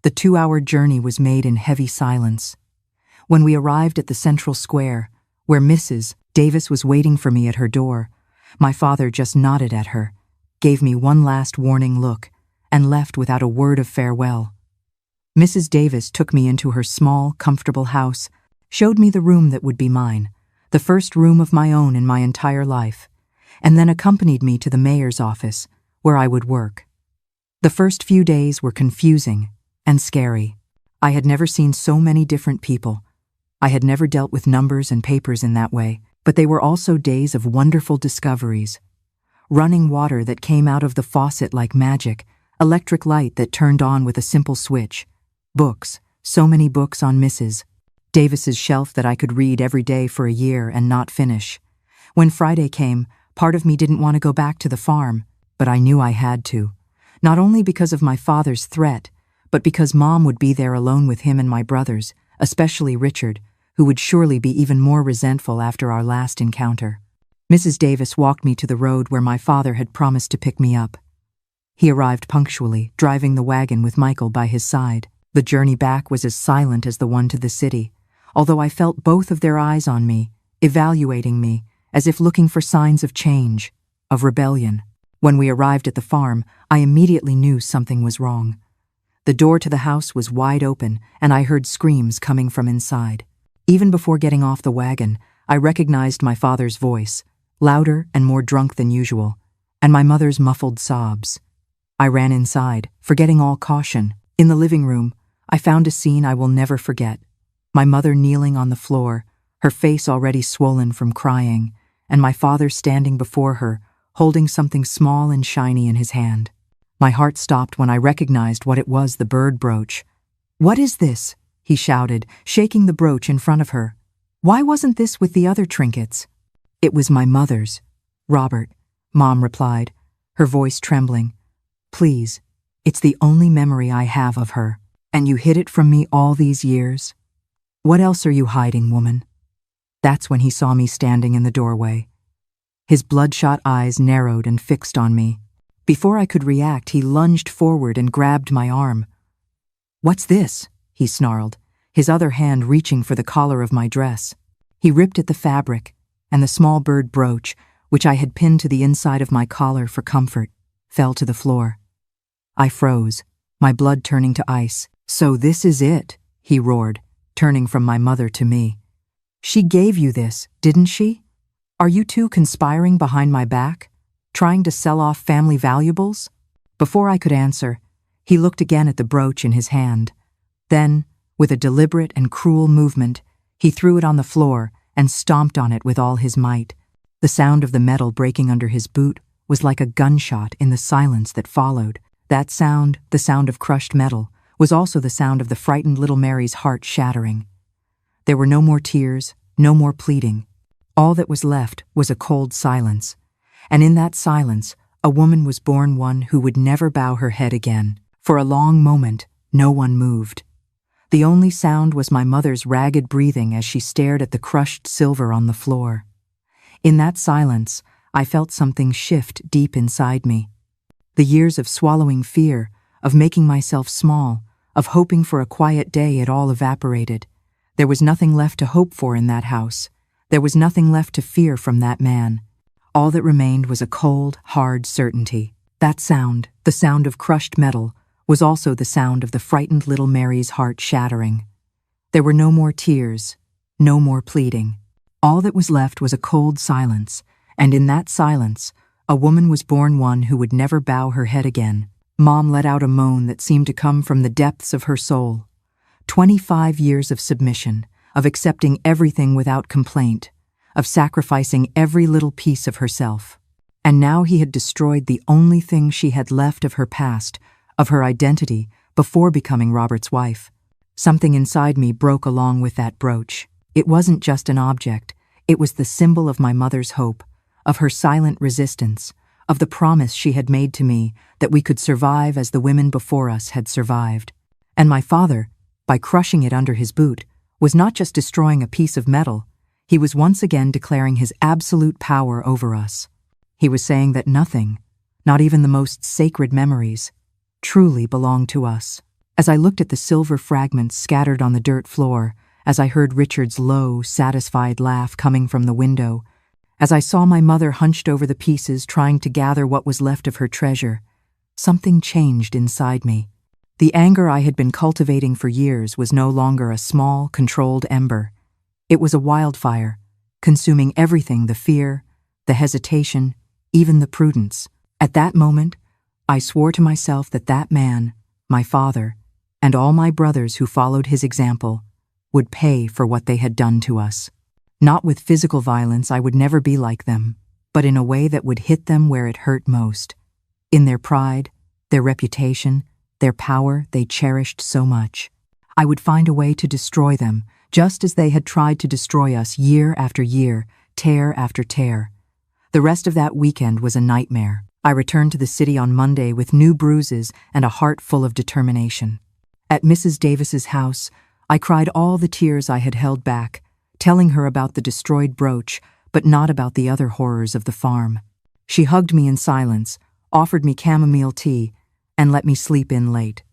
The 2-hour journey was made in heavy silence. When we arrived at the central square, where Mrs. Davis was waiting for me at her door, my father just nodded at her, gave me one last warning look, and left without a word of farewell. Mrs. Davis took me into her small, comfortable house, showed me the room that would be mine, the first room of my own in my entire life, and then accompanied me to the mayor's office, where I would work. The first few days were confusing and scary. I had never seen so many different people. I had never dealt with numbers and papers in that way, but they were also days of wonderful discoveries. Running water that came out of the faucet like magic, electric light that turned on with a simple switch, books, so many books on Mrs. Davis's shelf that I could read every day for a year and not finish. When Friday came, part of me didn't want to go back to the farm, but I knew I had to. Not only because of my father's threat, but because Mom would be there alone with him and my brothers, especially Richard, who would surely be even more resentful after our last encounter. Mrs. Davis walked me to the road where my father had promised to pick me up. He arrived punctually, driving the wagon with Michael by his side. The journey back was as silent as the one to the city, although I felt both of their eyes on me, evaluating me, as if looking for signs of change, of rebellion. When we arrived at the farm, I immediately knew something was wrong. The door to the house was wide open, and I heard screams coming from inside. Even before getting off the wagon, I recognized my father's voice, louder and more drunk than usual, and my mother's muffled sobs. I ran inside, forgetting all caution. In the living room, I found a scene I will never forget. My mother kneeling on the floor, her face already swollen from crying, and my father standing before her, holding something small and shiny in his hand. My heart stopped when I recognized what it was, the bird brooch. "What is this?" he shouted, shaking the brooch in front of her. "Why wasn't this with the other trinkets?" "It was my mother's, Robert," Mom replied, her voice trembling. "Please, it's the only memory I have of her, and you hid it from me all these years. What else are you hiding, woman?" That's when he saw me standing in the doorway. His bloodshot eyes narrowed and fixed on me. Before I could react, he lunged forward and grabbed my arm. "What's this?" he snarled, his other hand reaching for the collar of my dress. He ripped at the fabric, and the small bird brooch, which I had pinned to the inside of my collar for comfort, fell to the floor. I froze, my blood turning to ice. "So this is it," he roared, turning from my mother to me. "She gave you this, didn't she? Are you two conspiring behind my back, trying to sell off family valuables?" Before I could answer, he looked again at the brooch in his hand. Then, with a deliberate and cruel movement, he threw it on the floor and stomped on it with all his might. The sound of the metal breaking under his boot was like a gunshot in the silence that followed. That sound, the sound of crushed metal, was also the sound of the frightened little Mary's heart shattering. There were no more tears, no more pleading. All that was left was a cold silence. And in that silence, a woman was born, one who would never bow her head again. For a long moment, no one moved. The only sound was my mother's ragged breathing as she stared at the crushed silver on the floor. In that silence, I felt something shift deep inside me. The years of swallowing fear, of making myself small, of hoping for a quiet day, it all evaporated. There was nothing left to hope for in that house. There was nothing left to fear from that man. All that remained was a cold, hard certainty. That sound, the sound of crushed metal, was also the sound of the frightened little Mary's heart shattering. There were no more tears, no more pleading. All that was left was a cold silence, and in that silence, a woman was born, one who would never bow her head again. Mom let out a moan that seemed to come from the depths of her soul. 25 years of submission, of accepting everything without complaint, of sacrificing every little piece of herself. And now he had destroyed the only thing she had left of her past, of her identity, before becoming Robert's wife. Something inside me broke along with that brooch. It wasn't just an object, it was the symbol of my mother's hope, of her silent resistance, of the promise she had made to me that we could survive as the women before us had survived. And my father, by crushing it under his boot, was not just destroying a piece of metal, he was once again declaring his absolute power over us. He was saying that nothing, not even the most sacred memories, truly belonged to us. As I looked at the silver fragments scattered on the dirt floor, as I heard Richard's low, satisfied laugh coming from the window, as I saw my mother hunched over the pieces trying to gather what was left of her treasure, something changed inside me. The anger I had been cultivating for years was no longer a small, controlled ember. It was a wildfire, consuming everything: the fear, the hesitation, even the prudence. At that moment, I swore to myself that that man, my father, and all my brothers who followed his example, would pay for what they had done to us. Not with physical violence, I would never be like them, but in a way that would hit them where it hurt most. In their pride, their reputation, their power they cherished so much. I would find a way to destroy them, just as they had tried to destroy us year after year, tear after tear. The rest of that weekend was a nightmare. I returned to the city on Monday with new bruises and a heart full of determination. At Mrs. Davis's house, I cried all the tears I had held back, telling her about the destroyed brooch, but not about the other horrors of the farm. She hugged me in silence, offered me chamomile tea, and let me sleep in late.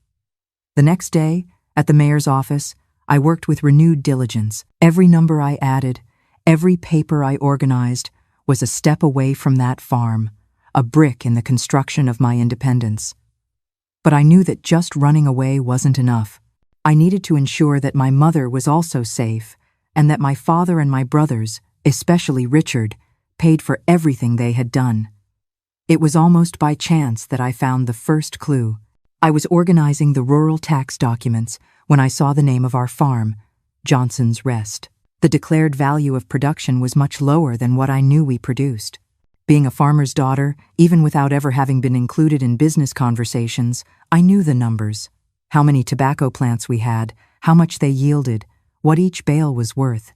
The next day, at the mayor's office, I worked with renewed diligence. Every number I added, every paper I organized, was a step away from that farm, a brick in the construction of my independence. But I knew that just running away wasn't enough. I needed to ensure that my mother was also safe, and that my father and my brothers, especially Richard, paid for everything they had done. It was almost by chance that I found the first clue. I was organizing the rural tax documents when I saw the name of our farm, Johnson's Rest. The declared value of production was much lower than what I knew we produced. Being a farmer's daughter, even without ever having been included in business conversations, I knew the numbers. How many tobacco plants we had, how much they yielded, what each bale was worth.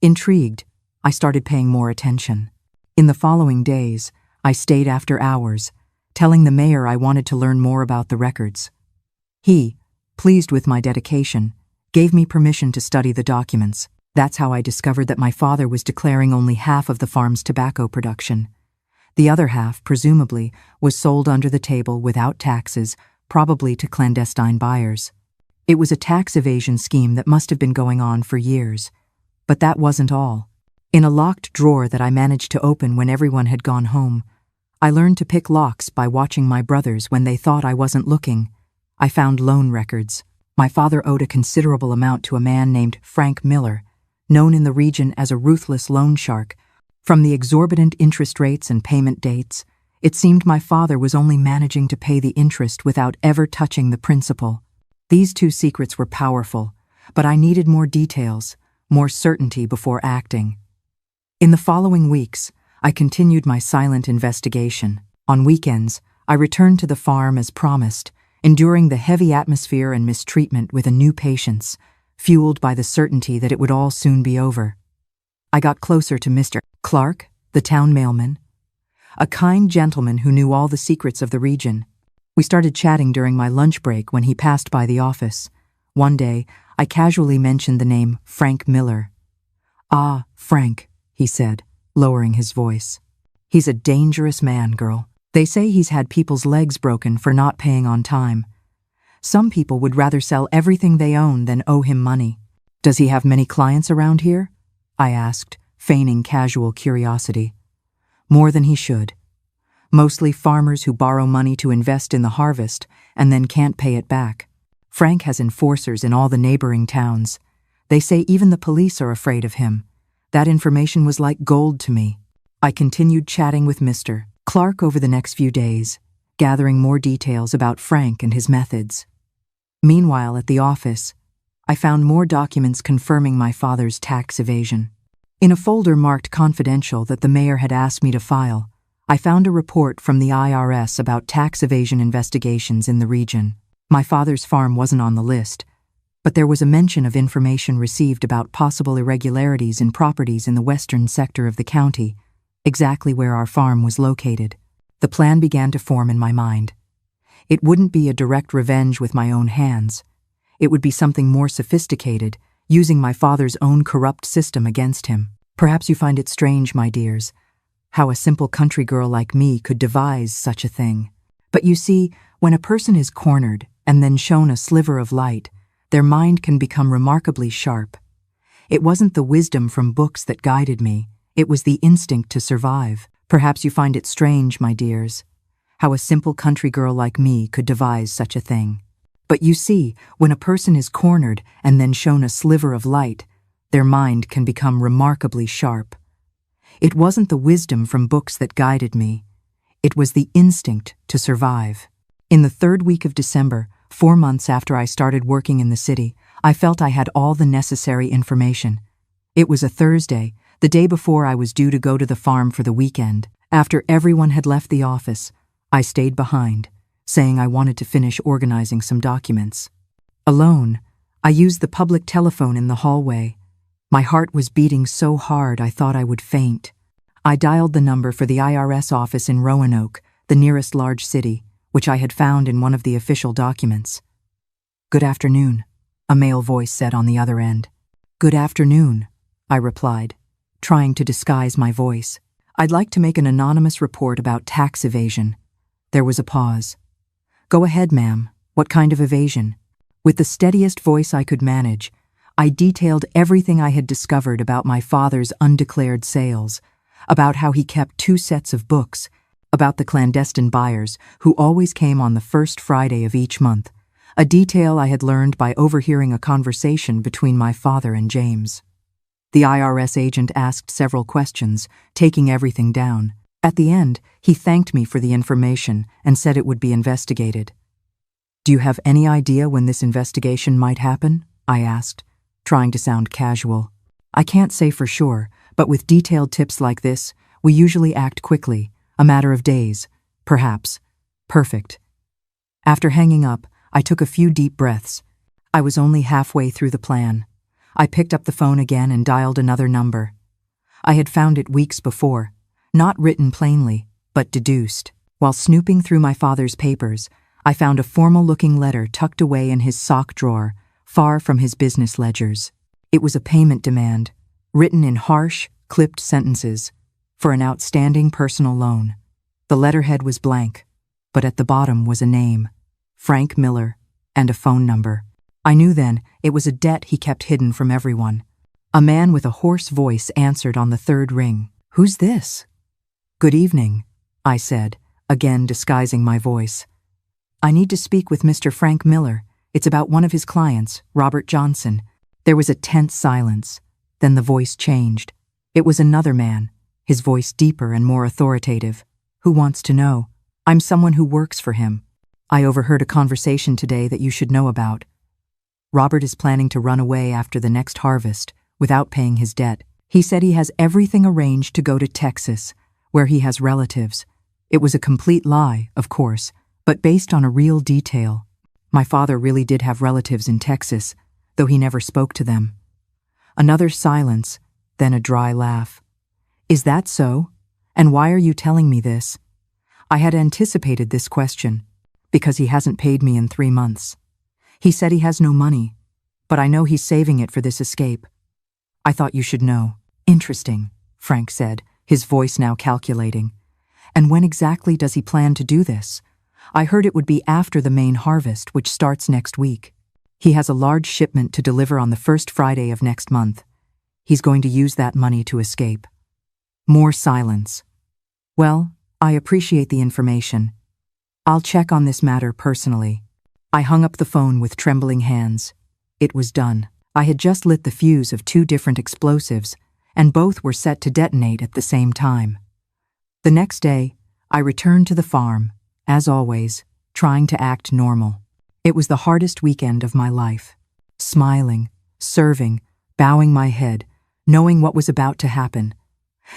Intrigued, I started paying more attention. In the following days, I stayed after hours, telling the mayor I wanted to learn more about the records. He, pleased with my dedication, gave me permission to study the documents. That's how I discovered that my father was declaring only half of the farm's tobacco production. The other half, presumably, was sold under the table without taxes, probably to clandestine buyers. It was a tax evasion scheme that must have been going on for years. But that wasn't all. In a locked drawer that I managed to open when everyone had gone home, I learned to pick locks by watching my brothers when they thought I wasn't looking. I found loan records. My father owed a considerable amount to a man named Frank Miller, known in the region as a ruthless loan shark. From the exorbitant interest rates and payment dates, it seemed my father was only managing to pay the interest without ever touching the principal. These two secrets were powerful, but I needed more details, more certainty before acting. In the following weeks, I continued my silent investigation. On weekends, I returned to the farm as promised, enduring the heavy atmosphere and mistreatment with a new patience, fueled by the certainty that it would all soon be over. I got closer to Mr. Clark, the town mailman, a kind gentleman who knew all the secrets of the region. We started chatting during my lunch break when he passed by the office. One day, I casually mentioned the name Frank Miller. "Ah, Frank," he said, lowering his voice. "He's a dangerous man, girl. They say he's had people's legs broken for not paying on time. Some people would rather sell everything they own than owe him money. Does he have many clients around here?" I asked, feigning casual curiosity. "More than he should. Mostly farmers who borrow money to invest in the harvest and then can't pay it back. Frank has enforcers in all the neighboring towns. They say even the police are afraid of him. That information was like gold to me." I continued chatting with Mr. Clark over the next few days, gathering more details about Frank and his methods. Meanwhile, at the office, I found more documents confirming my father's tax evasion. In a folder marked confidential that the mayor had asked me to file, I found a report from the IRS about tax evasion investigations in the region. My father's farm wasn't on the list, but there was a mention of information received about possible irregularities in properties in the western sector of the county, exactly where our farm was located. The plan began to form in my mind. It wouldn't be a direct revenge with my own hands. It would be something more sophisticated, using my father's own corrupt system against him. Perhaps you find it strange, my dears, how a simple country girl like me could devise such a thing. But you see, when a person is cornered and then shown a sliver of light, their mind can become remarkably sharp. It wasn't the wisdom from books that guided me, it was the instinct to survive. Perhaps you find it strange, my dears, how a simple country girl like me could devise such a thing. But you see, when a person is cornered and then shown a sliver of light, their mind can become remarkably sharp. It wasn't the wisdom from books that guided me, it was the instinct to survive. In the third week of December, 4 months after I started working in the city, I felt I had all the necessary information. It was a Thursday, the day before I was due to go to the farm for the weekend. After everyone had left the office, I stayed behind, saying I wanted to finish organizing some documents. Alone, I used the public telephone in the hallway. My heart was beating so hard I thought I would faint. I dialed the number for the IRS office in Roanoke, the nearest large city, which I had found in one of the official documents. "Good afternoon," a male voice said on the other end. "Good afternoon," I replied, trying to disguise my voice. "I'd like to make an anonymous report about tax evasion." There was a pause. "Go ahead, ma'am. What kind of evasion?" With the steadiest voice I could manage, I detailed everything I had discovered about my father's undeclared sales, about how he kept 2 sets of books, about the clandestine buyers who always came on the first Friday of each month, a detail I had learned by overhearing a conversation between my father and James. The IRS agent asked several questions, taking everything down. At the end, he thanked me for the information and said it would be investigated. "Do you have any idea when this investigation might happen?" I asked, trying to sound casual. "I can't say for sure, but with detailed tips like this, we usually act quickly, a matter of days, perhaps." "Perfect." After hanging up, I took a few deep breaths. I was only halfway through the plan. I picked up the phone again and dialed another number. I had found it weeks before, not written plainly, but deduced. While snooping through my father's papers, I found a formal-looking letter tucked away in his sock drawer, far from his business ledgers. It was a payment demand, written in harsh, clipped sentences, for an outstanding personal loan. The letterhead was blank, but at the bottom was a name, Frank Miller, and a phone number. I knew then it was a debt he kept hidden from everyone. A man with a hoarse voice answered on the third ring. "Who's this?" "Good evening," I said, again disguising my voice. "I need to speak with Mr. Frank Miller. It's about one of his clients, Robert Johnson." There was a tense silence. Then the voice changed. It was another man, his voice deeper and more authoritative. "Who wants to know? I'm someone who works for him. I overheard a conversation today that you should know about. Robert is planning to run away after the next harvest, without paying his debt. He said he has everything arranged to go to Texas, where he has relatives. It was a complete lie, of course, but based on a real detail. My father really did have relatives in Texas, though he never spoke to them. Another silence, then a dry laugh. Is that so? And why are you telling me this? I had anticipated this question, because he hasn't paid me in 3 months. He said he has no money, but I know he's saving it for this escape. I thought you should know. Interesting, Frank said, his voice now calculating. And when exactly does he plan to do this? I heard it would be after the main harvest, which starts next week. He has a large shipment to deliver on the first Friday of next month. He's going to use that money to escape. More silence. Well, I appreciate the information. I'll check on this matter personally. I hung up the phone with trembling hands. It was done. I had just lit the fuse of 2 different explosives, and both were set to detonate at the same time. The next day, I returned to the farm, as always, trying to act normal. It was the hardest weekend of my life. Smiling, serving, bowing my head, knowing what was about to happen.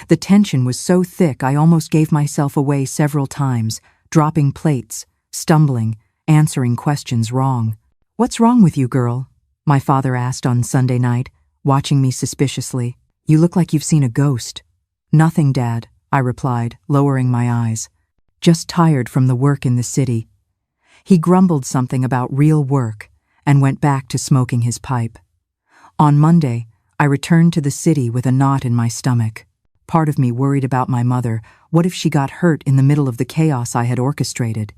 The tension was so thick I almost gave myself away several times, dropping plates, stumbling, answering questions wrong. "What's wrong with you, girl?" my father asked on Sunday night, watching me suspiciously. "You look like you've seen a ghost." "Nothing, Dad," I replied, lowering my eyes. "Just tired from the work in the city." He grumbled something about real work and went back to smoking his pipe. On Monday, I returned to the city with a knot in my stomach. Part of me worried about my mother. What if she got hurt in the middle of the chaos I had orchestrated?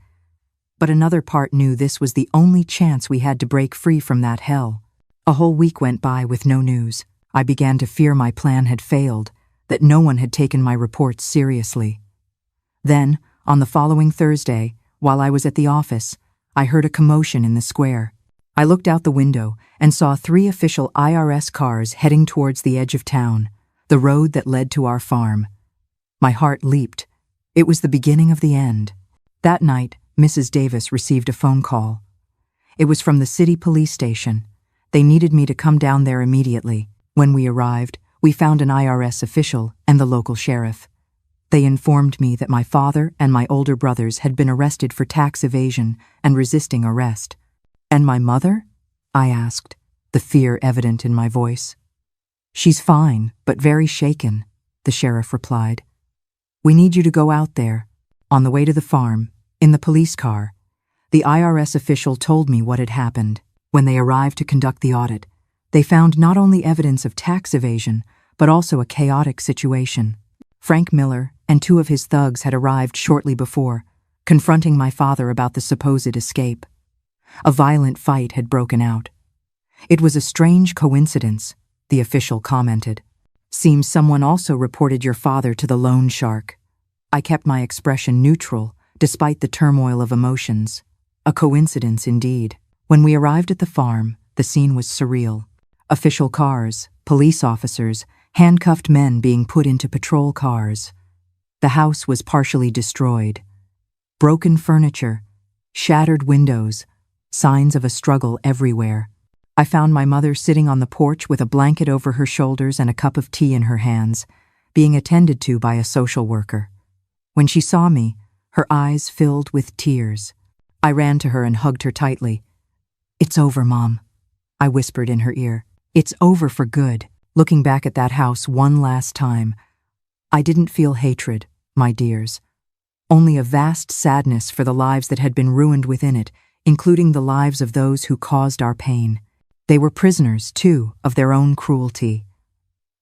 But another part knew this was the only chance we had to break free from that hell. A whole week went by with no news. I began to fear my plan had failed, that no one had taken my reports seriously. Then, on the following Thursday, while I was at the office, I heard a commotion in the square. I looked out the window and saw 3 official IRS cars heading towards the edge of town, the road that led to our farm. My heart leaped. It was the beginning of the end. That night, Mrs. Davis received a phone call. It was from the city police station. They needed me to come down there immediately. When we arrived, we found an IRS official and the local sheriff. They informed me that my father and my older brothers had been arrested for tax evasion and resisting arrest. "And my mother?" I asked, the fear evident in my voice. "She's fine, but very shaken," the sheriff replied. "We need you to go out there." On the way to the farm, in the police car, the IRS official told me what had happened. When they arrived to conduct the audit, they found not only evidence of tax evasion, but also a chaotic situation. Frank Miller and 2 of his thugs had arrived shortly before, confronting my father about the supposed escape. A violent fight had broken out. "It was a strange coincidence," the official commented. "Seems someone also reported your father to the loan shark." I kept my expression neutral, despite the turmoil of emotions. A coincidence indeed. When we arrived at the farm, the scene was surreal. Official cars, police officers, handcuffed men being put into patrol cars. The house was partially destroyed. Broken furniture, shattered windows, signs of a struggle everywhere. I found my mother sitting on the porch with a blanket over her shoulders and a cup of tea in her hands, being attended to by a social worker. When she saw me, her eyes filled with tears. I ran to her and hugged her tightly. "It's over, Mom," I whispered in her ear. "It's over for good." Looking back at that house one last time, I didn't feel hatred, my dears. Only a vast sadness for the lives that had been ruined within it, including the lives of those who caused our pain. They were prisoners, too, of their own cruelty.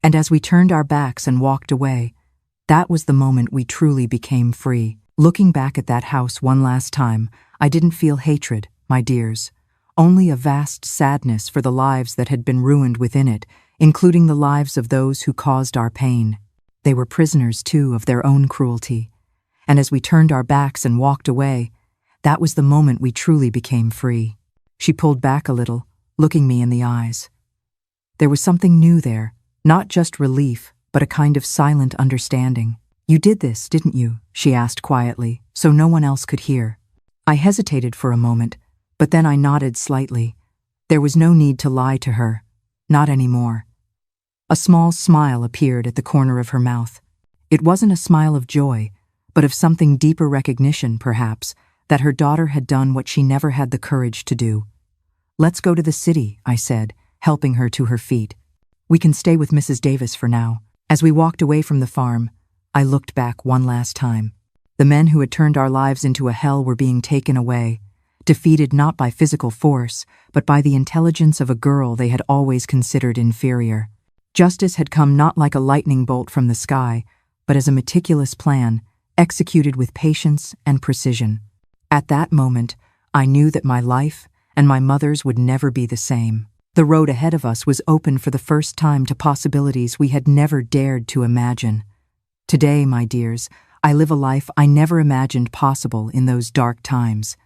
And as we turned our backs and walked away, that was the moment we truly became free. Looking back at that house one last time, I didn't feel hatred, my dears. Only a vast sadness for the lives that had been ruined within it, including the lives of those who caused our pain. They were prisoners, too, of their own cruelty. And as we turned our backs and walked away, that was the moment we truly became free. She pulled back a little, looking me in the eyes. There was something new there, not just relief, but a kind of silent understanding. "You did this, didn't you?" she asked quietly, so no one else could hear. I hesitated for a moment, but then I nodded slightly. There was no need to lie to her. Not anymore. A small smile appeared at the corner of her mouth. It wasn't a smile of joy, but of something deeper recognition, perhaps, that her daughter had done what she never had the courage to do. "Let's go to the city," I said, helping her to her feet. "We can stay with Mrs. Davis for now." As we walked away from the farm, I looked back one last time. The men who had turned our lives into a hell were being taken away, defeated not by physical force, but by the intelligence of a girl they had always considered inferior. Justice had come not like a lightning bolt from the sky, but as a meticulous plan, executed with patience and precision. At that moment, I knew that my life and my mother's would never be the same. The road ahead of us was open for the first time to possibilities we had never dared to imagine. Today, my dears, I live a life I never imagined possible in those dark times.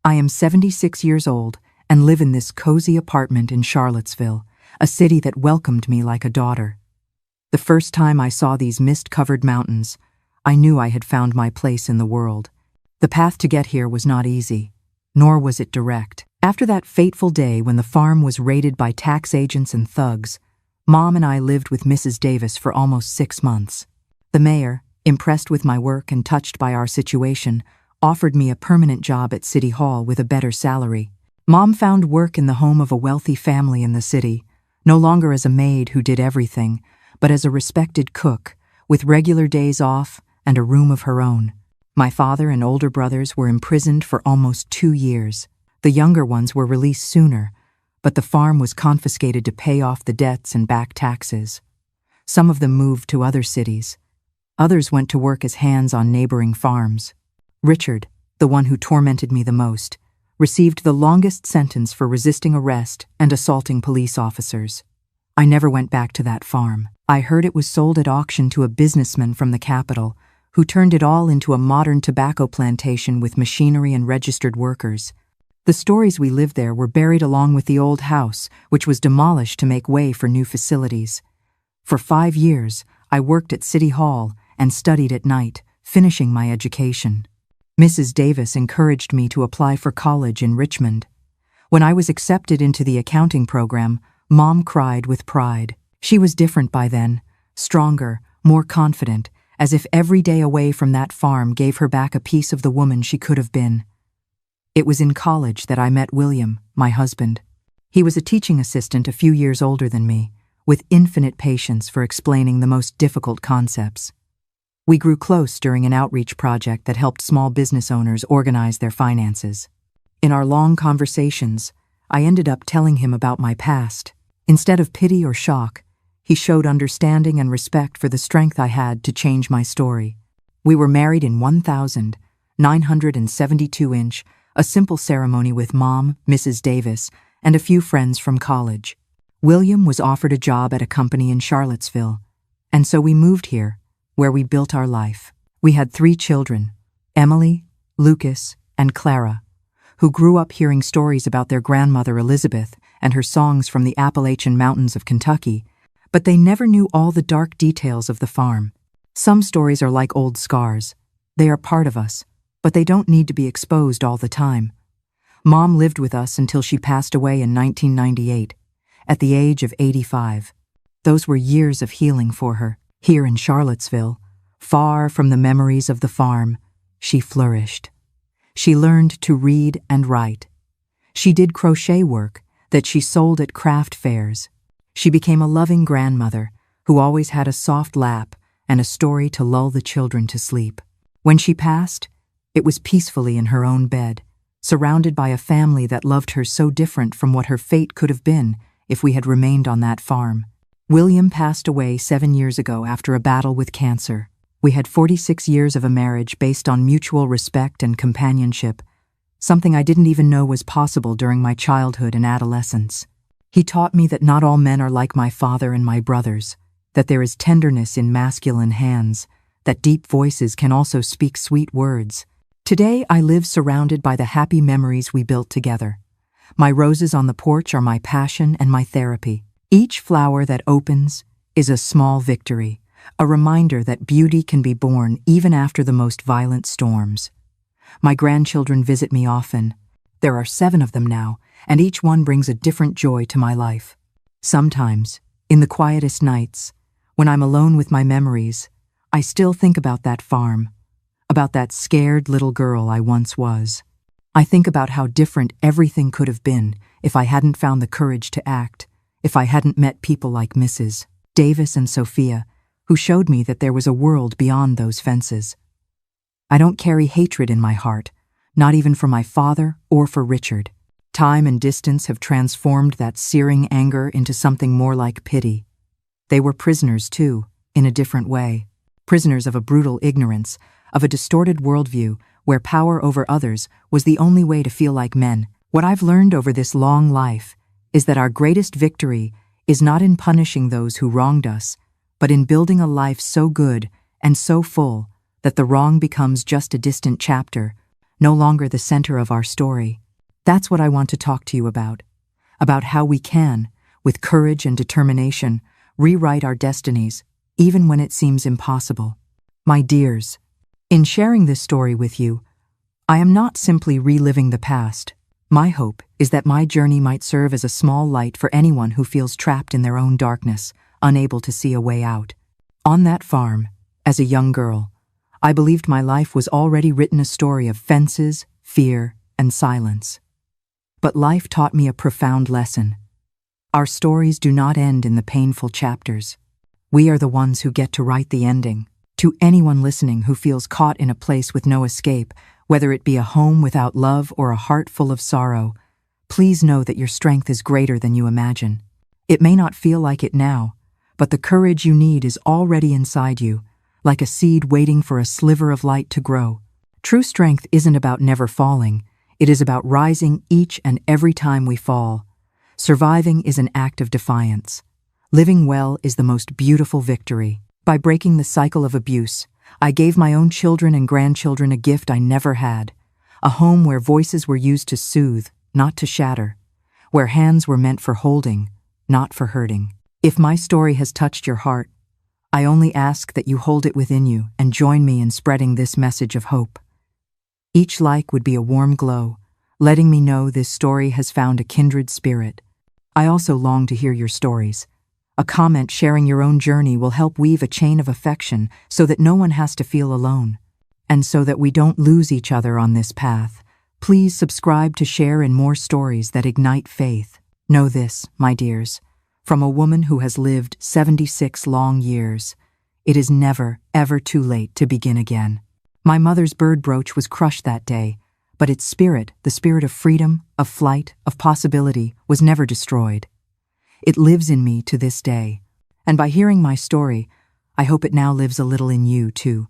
I am 76 years old and live in this cozy apartment in Charlottesville, a city that welcomed me like a daughter. The first time I saw these mist-covered mountains, I knew I had found my place in the world. The path to get here was not easy, nor was it direct. After that fateful day when the farm was raided by tax agents and thugs, Mom and I lived with Mrs. Davis for almost 6 months. The mayor, impressed with my work and touched by our situation, offered me a permanent job at City Hall with a better salary. Mom found work in the home of a wealthy family in the city, no longer as a maid who did everything, but as a respected cook, with regular days off and a room of her own. My father and older brothers were imprisoned for almost 2 years. The younger ones were released sooner, but the farm was confiscated to pay off the debts and back taxes. Some of them moved to other cities. Others went to work as hands on neighboring farms. Richard, the one who tormented me the most, received the longest sentence for resisting arrest and assaulting police officers. I never went back to that farm. I heard it was sold at auction to a businessman from the capital, who turned it all into a modern tobacco plantation with machinery and registered workers. The stories we lived there were buried along with the old house, which was demolished to make way for new facilities. For 5 years, I worked at City Hall and studied at night, finishing my education. Mrs. Davis encouraged me to apply for college in Richmond. When I was accepted into the accounting program, Mom cried with pride. She was different by then, stronger, more confident, as if every day away from that farm gave her back a piece of the woman she could have been. It was in college that I met William, my husband. He was a teaching assistant a few years older than me, with infinite patience for explaining the most difficult concepts. We grew close during an outreach project that helped small business owners organize their finances. In our long conversations, I ended up telling him about my past. Instead of pity or shock, he showed understanding and respect for the strength I had to change my story. We were married in 1,972-inch, a simple ceremony with Mom, Mrs. Davis, and a few friends from college. William was offered a job at a company in Charlottesville, and so we moved here, where we built our life. We had 3 children, Emily, Lucas, and Clara, who grew up hearing stories about their grandmother Elizabeth and her songs from the Appalachian Mountains of Kentucky, but they never knew all the dark details of the farm. Some stories are like old scars. They are part of us, but they don't need to be exposed all the time. Mom lived with us until she passed away in 1998, at the age of 85. Those were years of healing for her. Here in Charlottesville, far from the memories of the farm, she flourished. She learned to read and write. She did crochet work that she sold at craft fairs. She became a loving grandmother who always had a soft lap and a story to lull the children to sleep. When she passed, it was peacefully in her own bed, surrounded by a family that loved her so different from what her fate could have been if we had remained on that farm. William passed away 7 years ago after a battle with cancer. We had 46 years of a marriage based on mutual respect and companionship, something I didn't even know was possible during my childhood and adolescence. He taught me that not all men are like my father and my brothers, that there is tenderness in masculine hands, that deep voices can also speak sweet words. Today, I live surrounded by the happy memories we built together. My roses on the porch are my passion and my therapy. Each flower that opens is a small victory, a reminder that beauty can be born even after the most violent storms. My grandchildren visit me often. There are 7 of them now, and each one brings a different joy to my life. Sometimes, in the quietest nights, when I'm alone with my memories, I still think about that farm. about that scared little girl I once was. I think about how different everything could have been if I hadn't found the courage to act, if I hadn't met people like Mrs. Davis and Sophia, who showed me that there was a world beyond those fences. I don't carry hatred in my heart, not even for my father or for Richard. Time and distance have transformed that searing anger into something more like pity. They were prisoners, too, in a different way. Prisoners of a brutal ignorance, of a distorted worldview where power over others was the only way to feel like men. What I've learned over this long life is that our greatest victory is not in punishing those who wronged us, but in building a life so good and so full that the wrong becomes just a distant chapter, no longer the center of our story. That's what I want to talk to you about how how we can, with courage and determination, rewrite our destinies, even when it seems impossible. My dears, in sharing this story with you, I am not simply reliving the past. My hope is that my journey might serve as a small light for anyone who feels trapped in their own darkness, unable to see a way out. On that farm, as a young girl, I believed my life was already written a story of fences, fear, and silence. But life taught me a profound lesson. Our stories do not end in the painful chapters. We are the ones who get to write the ending. To anyone listening who feels caught in a place with no escape, whether it be a home without love or a heart full of sorrow, please know that your strength is greater than you imagine. It may not feel like it now, but the courage you need is already inside you, like a seed waiting for a sliver of light to grow. True strength isn't about never falling. It is about rising each and every time we fall. Surviving is an act of defiance. Living well is the most beautiful victory. By breaking the cycle of abuse, I gave my own children and grandchildren a gift I never had, a home where voices were used to soothe, not to shatter, where hands were meant for holding, not for hurting. If my story has touched your heart, I only ask that you hold it within you and join me in spreading this message of hope. Each like would be a warm glow, letting me know this story has found a kindred spirit. I also long to hear your stories. A comment sharing your own journey will help weave a chain of affection so that no one has to feel alone. And so that we don't lose each other on this path, please subscribe to share in more stories that ignite faith. Know this, my dears, from a woman who has lived 76 long years, it is never, ever too late to begin again. My mother's bird brooch was crushed that day, but its spirit, the spirit of freedom, of flight, of possibility, was never destroyed. It lives in me to this day, and by hearing my story, I hope it now lives a little in you too.